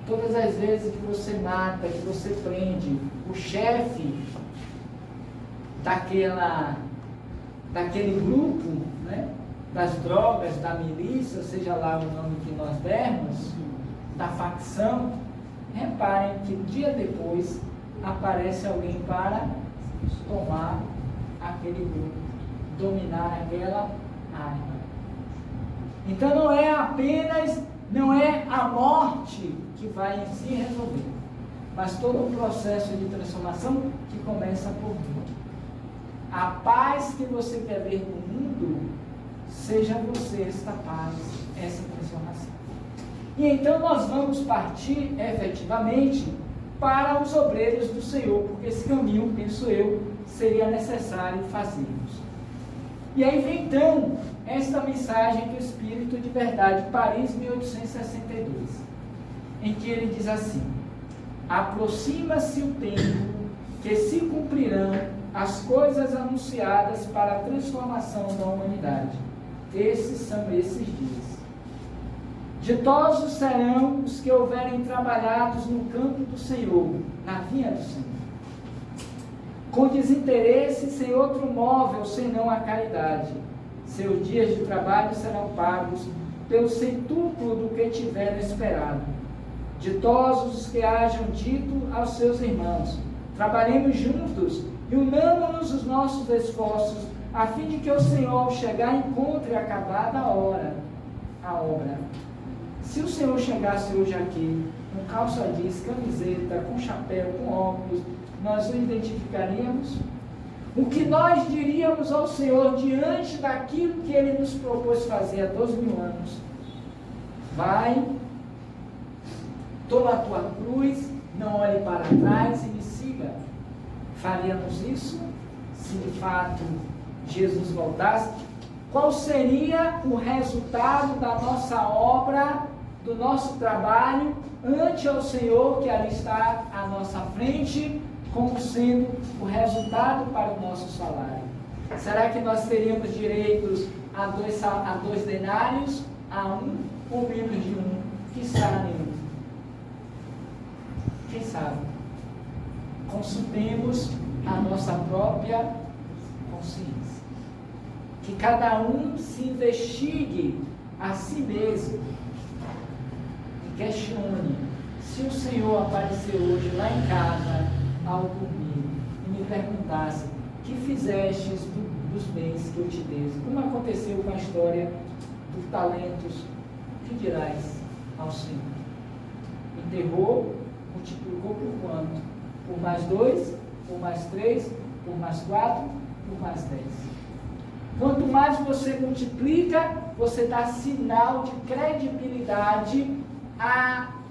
todas as vezes que você mata, que você prende o chefe daquele grupo, né, das drogas, da milícia, seja lá o nome que nós dermos, da facção, reparem que dia depois aparece alguém para tomar aquele grupo, dominar aquela área. Então não é a morte que vai em si resolver, mas todo o processo de transformação que começa por dentro. A paz que você quer ver no mundo, seja você esta paz, essa transformação. E então nós vamos partir efetivamente para os obreiros do Senhor, porque esse caminho, penso eu, seria necessário fazermos. E aí vem então esta mensagem do Espírito de Verdade, Paris, 1862, em que ele diz assim: aproxima-se o tempo que se cumprirão as coisas anunciadas para a transformação da humanidade. Esses são esses dias. Ditosos serão os que houverem trabalhados no campo do Senhor, na vinha do Senhor, com desinteresse, sem outro móvel, senão a caridade. Seus dias de trabalho serão pagos pelo centuplo do que tiveram esperado. Ditosos os que hajam dito aos seus irmãos: trabalhemos juntos e unamos-nos os nossos esforços, a fim de que o Senhor, ao chegar, encontre acabada a obra. Se o Senhor chegasse hoje aqui, com calça jeans, camiseta, com chapéu, com óculos, nós o identificaríamos? O que nós diríamos ao Senhor diante daquilo que Ele nos propôs fazer há 12.000 anos? Vai, toma a tua cruz, não olhe para trás e me siga. Faríamos isso se de fato Jesus voltasse? Qual seria o resultado da nossa obra, do nosso trabalho, ante ao Senhor que ali está à nossa frente, como sendo o resultado para o nosso salário? Será que nós teríamos direitos a 2 denários, a 1 ou menos de 1? Quiçá nenhum. Quem sabe? Consultemos a nossa própria consciência. Que cada um se investigue a si mesmo e questione: se o Senhor aparecer hoje lá em casa ao dormir e me perguntasse: que fizestes dos bens que eu te dei? Como aconteceu com a história dos talentos, que dirás ao Senhor? Enterrou, multiplicou por quanto? por mais 2, por mais 3, por mais 4, por mais 10. Quanto mais você multiplica, você dá sinal de credibilidade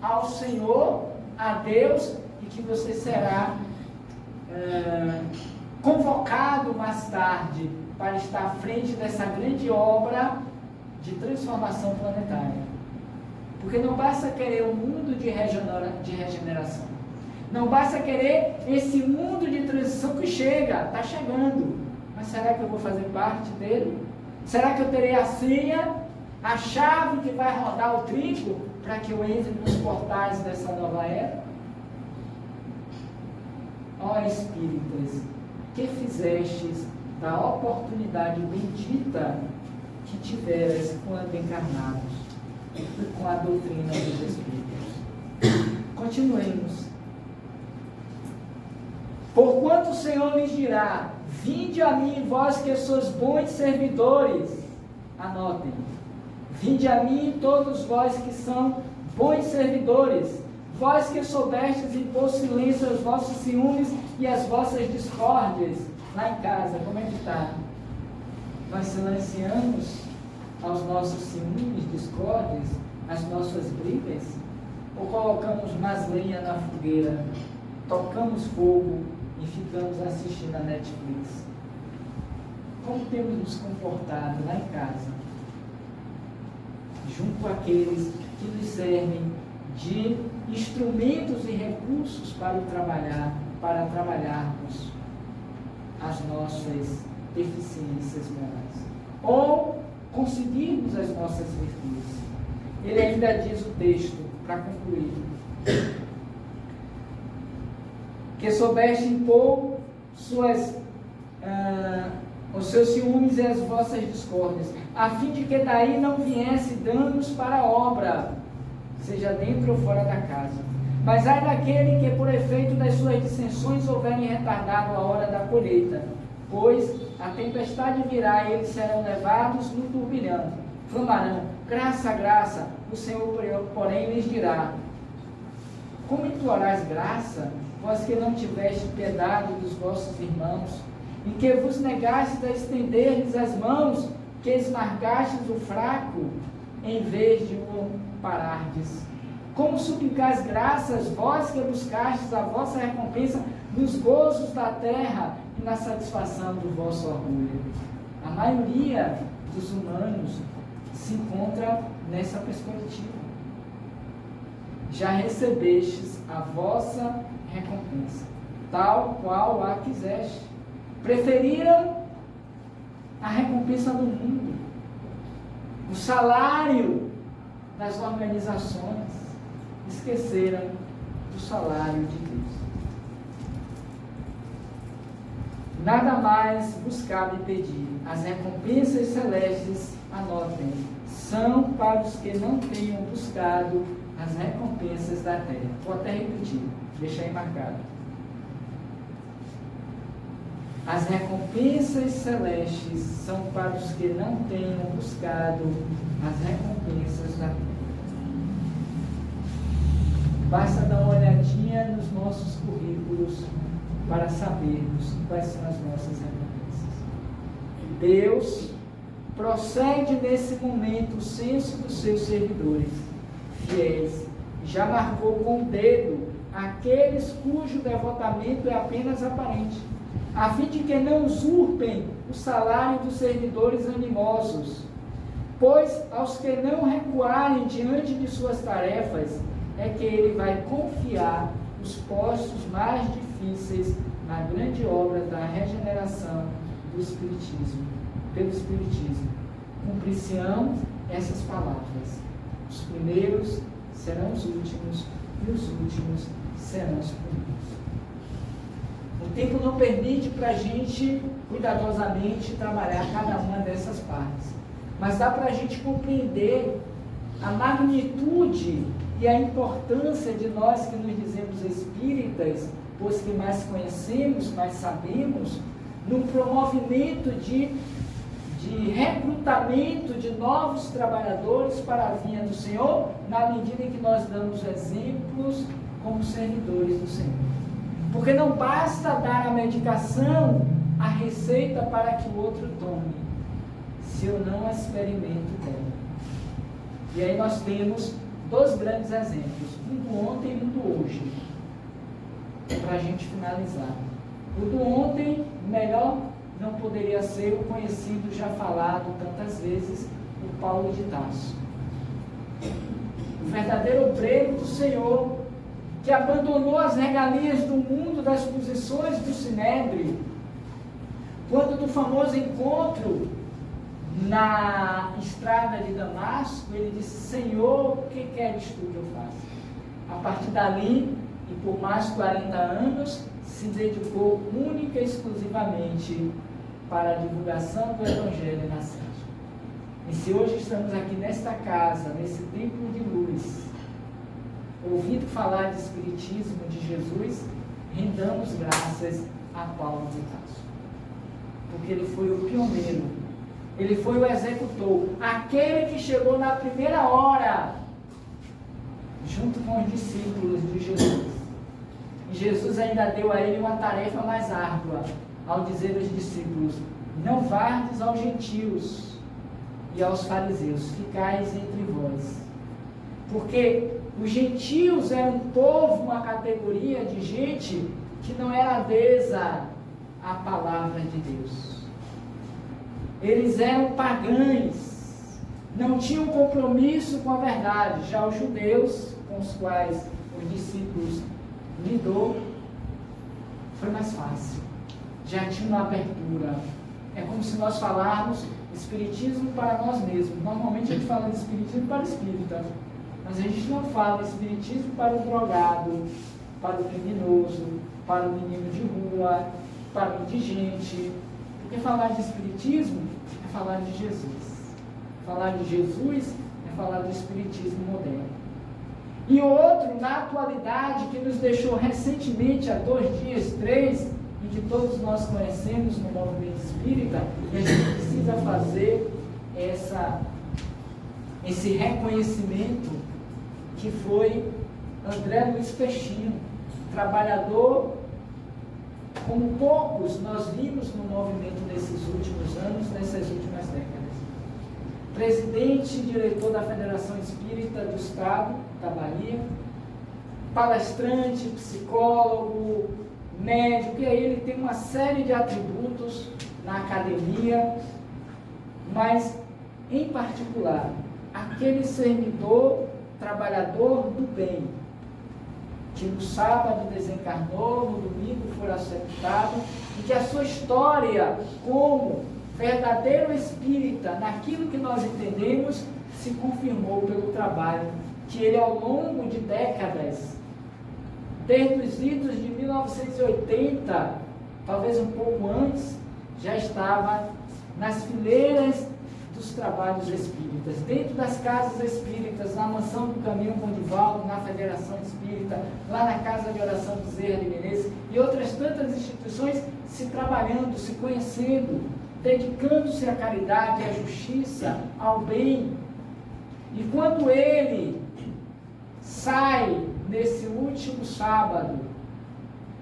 ao Senhor, a Deus, e que você será convocado mais tarde para estar à frente dessa grande obra de transformação planetária. Porque não basta querer um mundo de regeneração. Não basta querer esse mundo de transição que chega, está chegando. Mas será que eu vou fazer parte dele? Será que eu terei a senha, a chave que vai rodar o trinco para que eu entre nos portais dessa nova era? Ó espíritas, que fizestes da oportunidade bendita que tiveras quando encarnados com a doutrina dos Espíritos. Continuemos. Porquanto o Senhor lhes dirá: vinde a mim, vós que sois bons servidores. Anotem. Vinde a mim, todos vós que são bons servidores. Vós que soubestes impor silêncio aos vossos ciúmes e às vossas discórdias. Lá em casa, como é que está? Nós silenciamos aos nossos ciúmes, discórdias, as nossas brigas? Ou colocamos mais lenha na fogueira, tocamos fogo e ficamos assistindo a Netflix? Como temos nos comportado lá em casa, junto àqueles que nos servem de instrumentos e recursos para trabalharmos as nossas deficiências morais, ou conseguirmos as nossas virtudes? Ele ainda diz o texto, para concluir, que soubeste impor os seus ciúmes e as vossas discórdias, a fim de que daí não viesse danos para a obra, seja dentro ou fora da casa. Mas ai daquele que, por efeito das suas dissensões, houverem retardado a hora da colheita, pois a tempestade virá e eles serão levados no turbilhão. Clamarão: graça, graça. O Senhor, porém, lhes dirá: como implorais graça, vós que não tiveste piedade dos vossos irmãos, e que vos negastes a estender-lhes as mãos, que esmagastes o fraco, em vez de o amparardes? Como suplicais graças, vós que buscastes a vossa recompensa nos gozos da terra e na satisfação do vosso orgulho? A maioria dos humanos se encontra nessa perspectiva. Já recebestes a vossa recompensa, tal qual a quiseste. Preferiram a recompensa do mundo, o salário das organizações, esqueceram do salário de Deus. Nada mais vos cabe pedir. As recompensas celestes, anotem, são para os que não tenham buscado as recompensas da terra. Vou até repetir, deixa aí marcado. As recompensas celestes são para os que não tenham buscado as recompensas da terra. Basta dar uma olhadinha nos nossos currículos para sabermos quais são as nossas recompensas. Deus procede nesse momento o censo dos seus servidores fiéis. Já marcou com o dedo aqueles cujo devotamento é apenas aparente, a fim de que não usurpem o salário dos servidores animosos. Pois aos que não recuarem diante de suas tarefas, é que ele vai confiar os postos mais difíceis na grande obra da regeneração do Espiritismo, pelo Espiritismo. Cumprir-se-ão essas palavras: os primeiros serão os últimos, e os últimos serão os primeiros. O tempo não permite para a gente cuidadosamente trabalhar cada uma dessas partes, mas dá para a gente compreender a magnitude e a importância de nós que nos dizemos espíritas, pois que mais conhecemos, mais sabemos, no promovimento de recrutamento de novos trabalhadores para a vinha do Senhor, na medida em que nós damos exemplos como servidores do Senhor. Porque não basta dar a medicação, a receita para que o outro tome, se eu não experimento dela. E aí nós temos dois grandes exemplos, um do ontem e um do hoje, para a gente finalizar. O do ontem, melhor não poderia ser o conhecido, já falado tantas vezes, o Paulo de Tarso. O verdadeiro obreiro do Senhor, que abandonou as regalias do mundo, das posições do Sinédrio, quando do famoso encontro na estrada de Damasco, ele disse: Senhor, o que queres tu que eu faça? A partir dali, e por mais de 40 anos, se dedicou única e exclusivamente para a divulgação do Evangelho na cidade. E se hoje estamos aqui nesta casa, nesse templo de luz, ouvindo falar de Espiritismo de Jesus, rendamos graças a Paulo de Tarso. Porque ele foi o pioneiro, ele foi o executor, aquele que chegou na primeira hora, junto com os discípulos de Jesus. E Jesus ainda deu a ele uma tarefa mais árdua, ao dizer aos discípulos: não vardes aos gentios e aos fariseus, ficais entre vós. Porque os gentios eram um povo, uma categoria de gente que não era adesa à palavra de Deus. Eles eram pagães, não tinham compromisso com a verdade. Já os judeus, com os quais os discípulos lidou, foi mais fácil, já tinha uma abertura. É como se nós falarmos Espiritismo para nós mesmos. Normalmente a gente fala de Espiritismo para espírita, mas a gente não fala Espiritismo para o drogado, para o criminoso, para o menino de rua, para o indigente. Porque falar de Espiritismo é falar de Jesus. Falar de Jesus é falar do Espiritismo moderno. E outro, na atualidade, que nos deixou recentemente, há 2 dias, 3, e que todos nós conhecemos no movimento espírita, e a gente precisa fazer esse reconhecimento, que foi André Luiz Peixinho, trabalhador como poucos nós vimos no movimento nesses últimos anos, nessas últimas décadas. Presidente e diretor da Federação Espírita do Estado da Bahia, palestrante, psicólogo, médico, e aí ele tem uma série de atributos na academia, mas, em particular, aquele servidor, trabalhador do bem, que no sábado desencarnou, no domingo foi sepultado, e que a sua história como verdadeiro espírita, naquilo que nós entendemos, se confirmou pelo trabalho que ele, ao longo de décadas, desde os idos de 1980, talvez um pouco antes, já estava nas fileiras dos trabalhos espíritas, dentro das casas espíritas, na Mansão do Caminho com Divaldo, na Federação Espírita, lá na Casa de Oração Bezerra de Menezes e outras tantas instituições, se trabalhando, se conhecendo, dedicando-se à caridade, à justiça, ao bem. E quando ele sai nesse último sábado,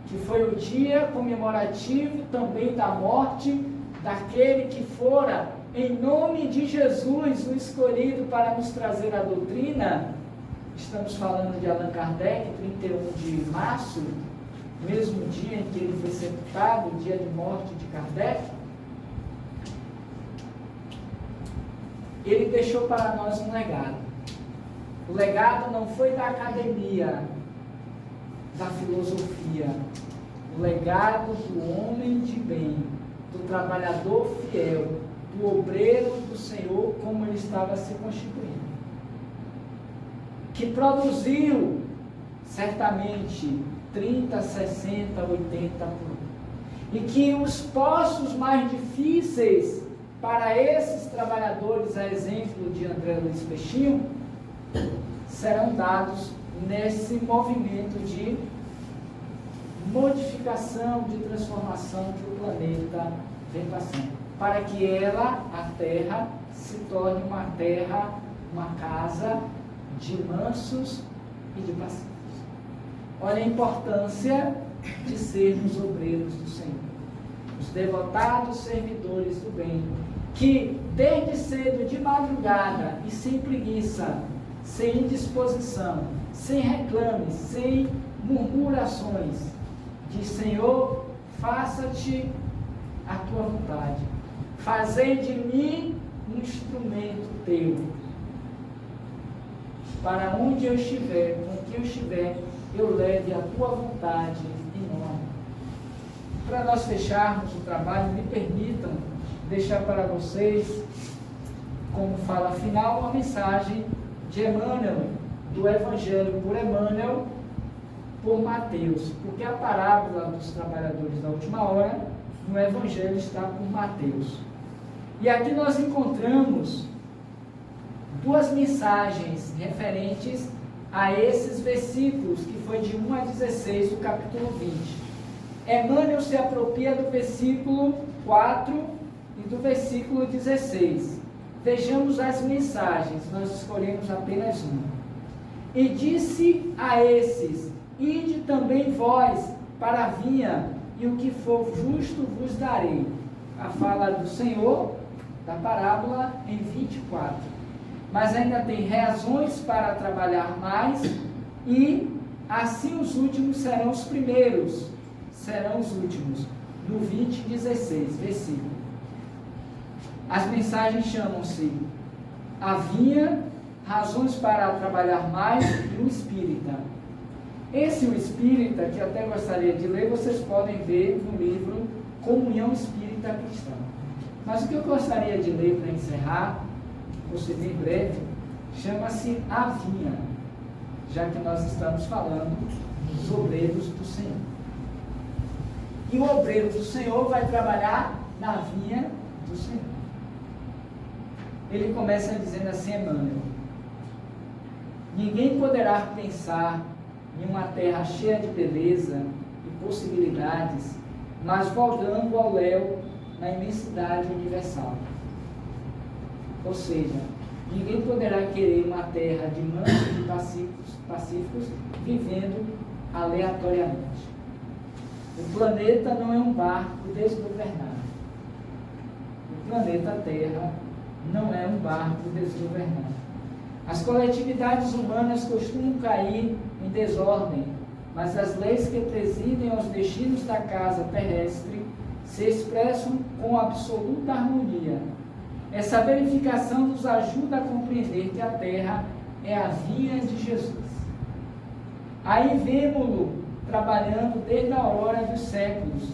que foi o dia comemorativo também da morte daquele que fora, em nome de Jesus, o escolhido para nos trazer a doutrina, estamos falando de Allan Kardec, 31 de março, mesmo dia em que ele foi sepultado, o dia de morte de Kardec. Ele deixou para nós um legado. O legado não foi da academia, da filosofia. O legado do homem de bem, do trabalhador fiel, do obreiro do Senhor, como ele estava se constituindo. Que produziu, certamente, 30, 60, 80 por ano. E que os postos mais difíceis para esses trabalhadores, a exemplo de André Luiz Peixinho, serão dados nesse movimento de modificação, de transformação que o planeta vem passando, para que ela, a Terra, se torne uma terra, uma casa de mansos e de pacíficos. Olha a importância de sermos obreiros do Senhor. Os devotados servidores do bem, que desde cedo, de madrugada e sem preguiça, sem indisposição, sem reclames, sem murmurações, diz: Senhor, faça-te a tua vontade, fazei de mim um instrumento teu, para onde eu estiver, com quem eu estiver, eu leve a tua vontade em nome. Para nós fecharmos o trabalho, me permitam deixar para vocês, como fala final, uma mensagem de Emmanuel, do Evangelho por Emmanuel, por Mateus, porque a parábola dos trabalhadores da última hora no Evangelho está por Mateus. E aqui nós encontramos duas mensagens referentes a esses versículos, que foi de 1 a 16 do capítulo 20. Emmanuel se apropria do versículo 4 e do versículo 16. Vejamos as mensagens, nós escolhemos apenas uma. E disse a esses: ide também vós para a vinha, e o que for justo vos darei. A fala do Senhor, da parábola, em 24. Mas ainda tem razões para trabalhar mais, e assim os últimos serão os primeiros, serão os últimos, no 20, 16, versículo. As mensagens chamam-se a vinha, razões para trabalhar mais, e o espírita. Esse o espírita, que até gostaria de ler, vocês podem ver no livro Comunhão Espírita Cristã. Mas o que eu gostaria de ler para encerrar, vou ser bem breve, chama-se a vinha, já que nós estamos falando dos obreiros do Senhor. E o obreiro do Senhor vai trabalhar na vinha do Senhor. Ele começa dizendo assim, Emmanuel: ninguém poderá pensar em uma terra cheia de beleza e possibilidades, mas voltando ao léu na imensidade universal. Ou seja, ninguém poderá querer uma terra de mansos e pacíficos vivendo aleatoriamente. O planeta não é um barco desgovernado. O planeta Terra não é um barco desgovernado. As coletividades humanas costumam cair em desordem, mas as leis que presidem aos destinos da casa terrestre se expressam com absoluta harmonia. Essa verificação nos ajuda a compreender que a Terra é a vinha de Jesus. Aí vemos-lo trabalhando desde a hora dos séculos,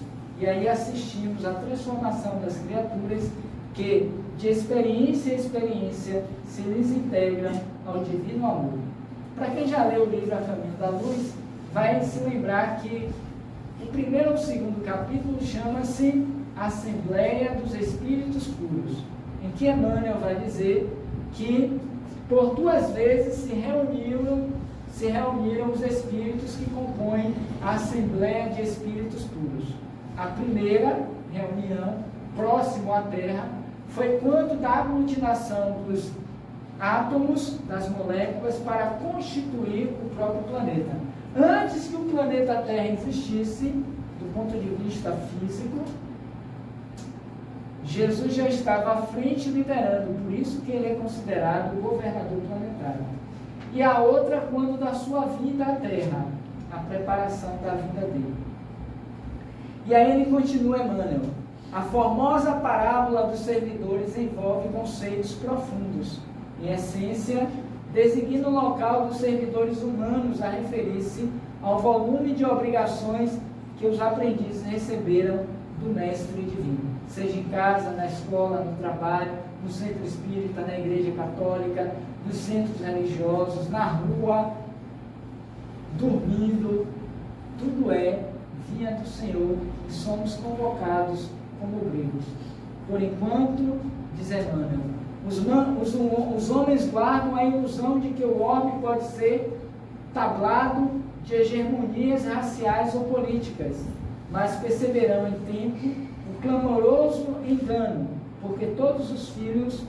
e aí assistimos à transformação das criaturas que, de experiência em experiência, se lhes integram ao divino amor. Para quem já leu o livro A Caminho da Luz, vai se lembrar que o primeiro ou o segundo capítulo chama-se Assembleia dos Espíritos Puros, em que Emmanuel vai dizer que por 2 vezes se reuniram os espíritos que compõem a Assembleia de Espíritos Puros. A primeira reunião, próximo à Terra, foi quando da aglutinação dos átomos, das moléculas, para constituir o próprio planeta. Antes que o planeta Terra existisse, do ponto de vista físico, Jesus já estava à frente liderando, por isso que ele é considerado o governador planetário. E a outra, quando da sua vinda à Terra, a preparação da vinda dele. E aí ele continua, Emmanuel: a formosa parábola dos servidores envolve conceitos profundos. Em essência, designa o local dos servidores humanos a referir-se ao volume de obrigações que os aprendizes receberam do Mestre Divino, seja em casa, na escola, no trabalho, no centro espírita, na igreja católica, nos centros religiosos, na rua, dormindo. Tudo é vinha do Senhor e somos convocados como obreiros. Por enquanto, diz Emmanuel, os homens guardam a ilusão de que o orbe pode ser tablado de hegemonias raciais ou políticas, mas perceberão em tempo o clamoroso engano, porque todos os filhos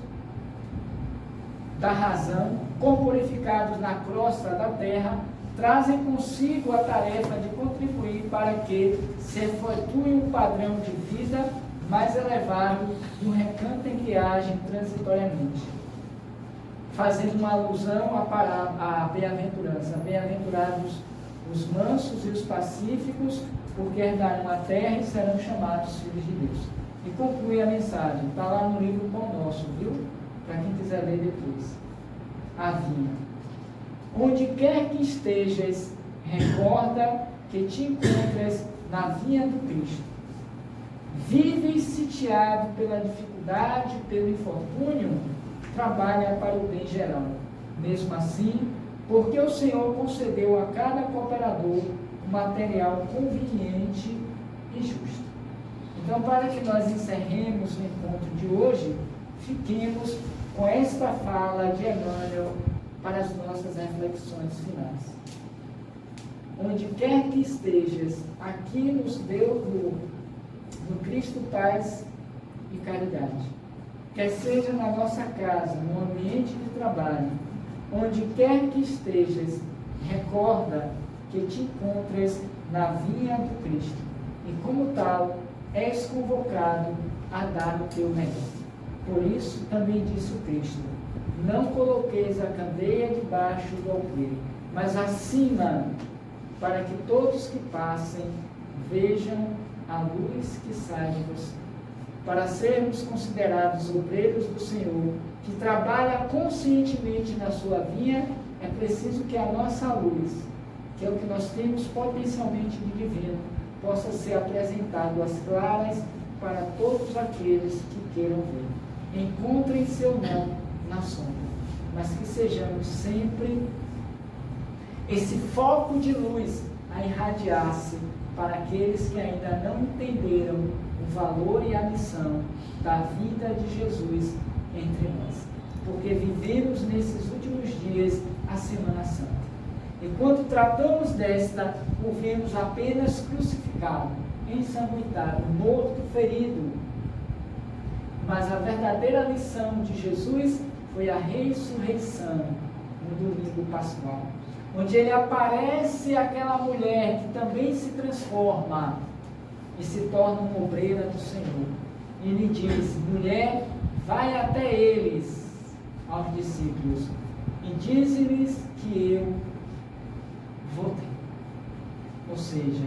da razão, corporificados na crosta da terra, trazem consigo a tarefa de contribuir para que se efetue um padrão de vida mais elevado no recanto em que agem transitoriamente, fazendo uma alusão à bem-aventurança. Bem-aventurados os mansos e os pacíficos, porque herdarão a terra e serão chamados filhos de Deus. E conclui a mensagem, está lá no livro Pão Nosso, viu? Para quem quiser ler depois. A vinha. Onde quer que estejas, recorda que te encontras na vinha do Cristo. Vives sitiado pela dificuldade, pelo infortúnio, trabalha para o bem geral. Mesmo assim, porque o Senhor concedeu a cada cooperador um material conveniente e justo. Então, para que nós encerremos o encontro de hoje, fiquemos com esta fala de Emmanuel para as nossas reflexões finais. Onde quer que estejas, aqui nos deu no Cristo paz e caridade. Quer seja na nossa casa, no ambiente de trabalho, onde quer que estejas, recorda que te encontres na vinha do Cristo. E como tal, és convocado a dar o teu melhor. Por isso também disse o Cristo: não coloqueis a candeia debaixo do alqueire, mas acima, para que todos que passem vejam a luz que sai de você. Para sermos considerados obreiros do Senhor, que trabalha conscientemente na sua vinha, é preciso que a nossa luz, que é o que nós temos potencialmente de divino, possa ser apresentado às claras para todos aqueles que queiram ver. Encontrem-se ou não na sombra, mas que sejamos sempre esse foco de luz a irradiar-se para aqueles que ainda não entenderam o valor e a missão da vida de Jesus entre nós. Porque vivemos nesses últimos dias a Semana Santa. E quando tratamos desta, o vemos apenas crucificado, ensanguentado, morto, ferido. Mas a verdadeira lição de Jesus foi a ressurreição no domingo pascual, onde ele aparece àquela mulher que também se transforma e se torna uma obreira do Senhor. E lhe diz: mulher, vai até eles, aos discípulos, e dize-lhes que eu voltei. Ou seja,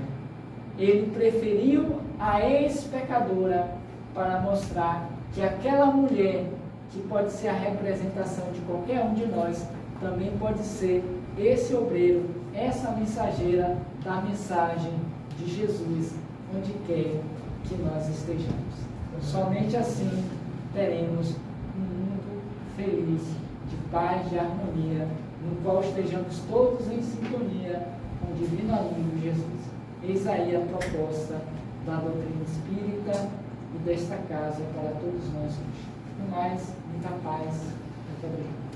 ele preferiu a ex-pecadora para mostrar que aquela mulher, que pode ser a representação de qualquer um de nós, também pode ser esse obreiro, essa mensageira da mensagem de Jesus, onde quer que nós estejamos. Somente assim teremos um mundo feliz, de paz, de harmonia, no qual estejamos todos em sintonia com o divino amigo Jesus. Eis aí a proposta da doutrina espírita e desta casa para todos nós hoje. No mais, muita paz, muito obrigado.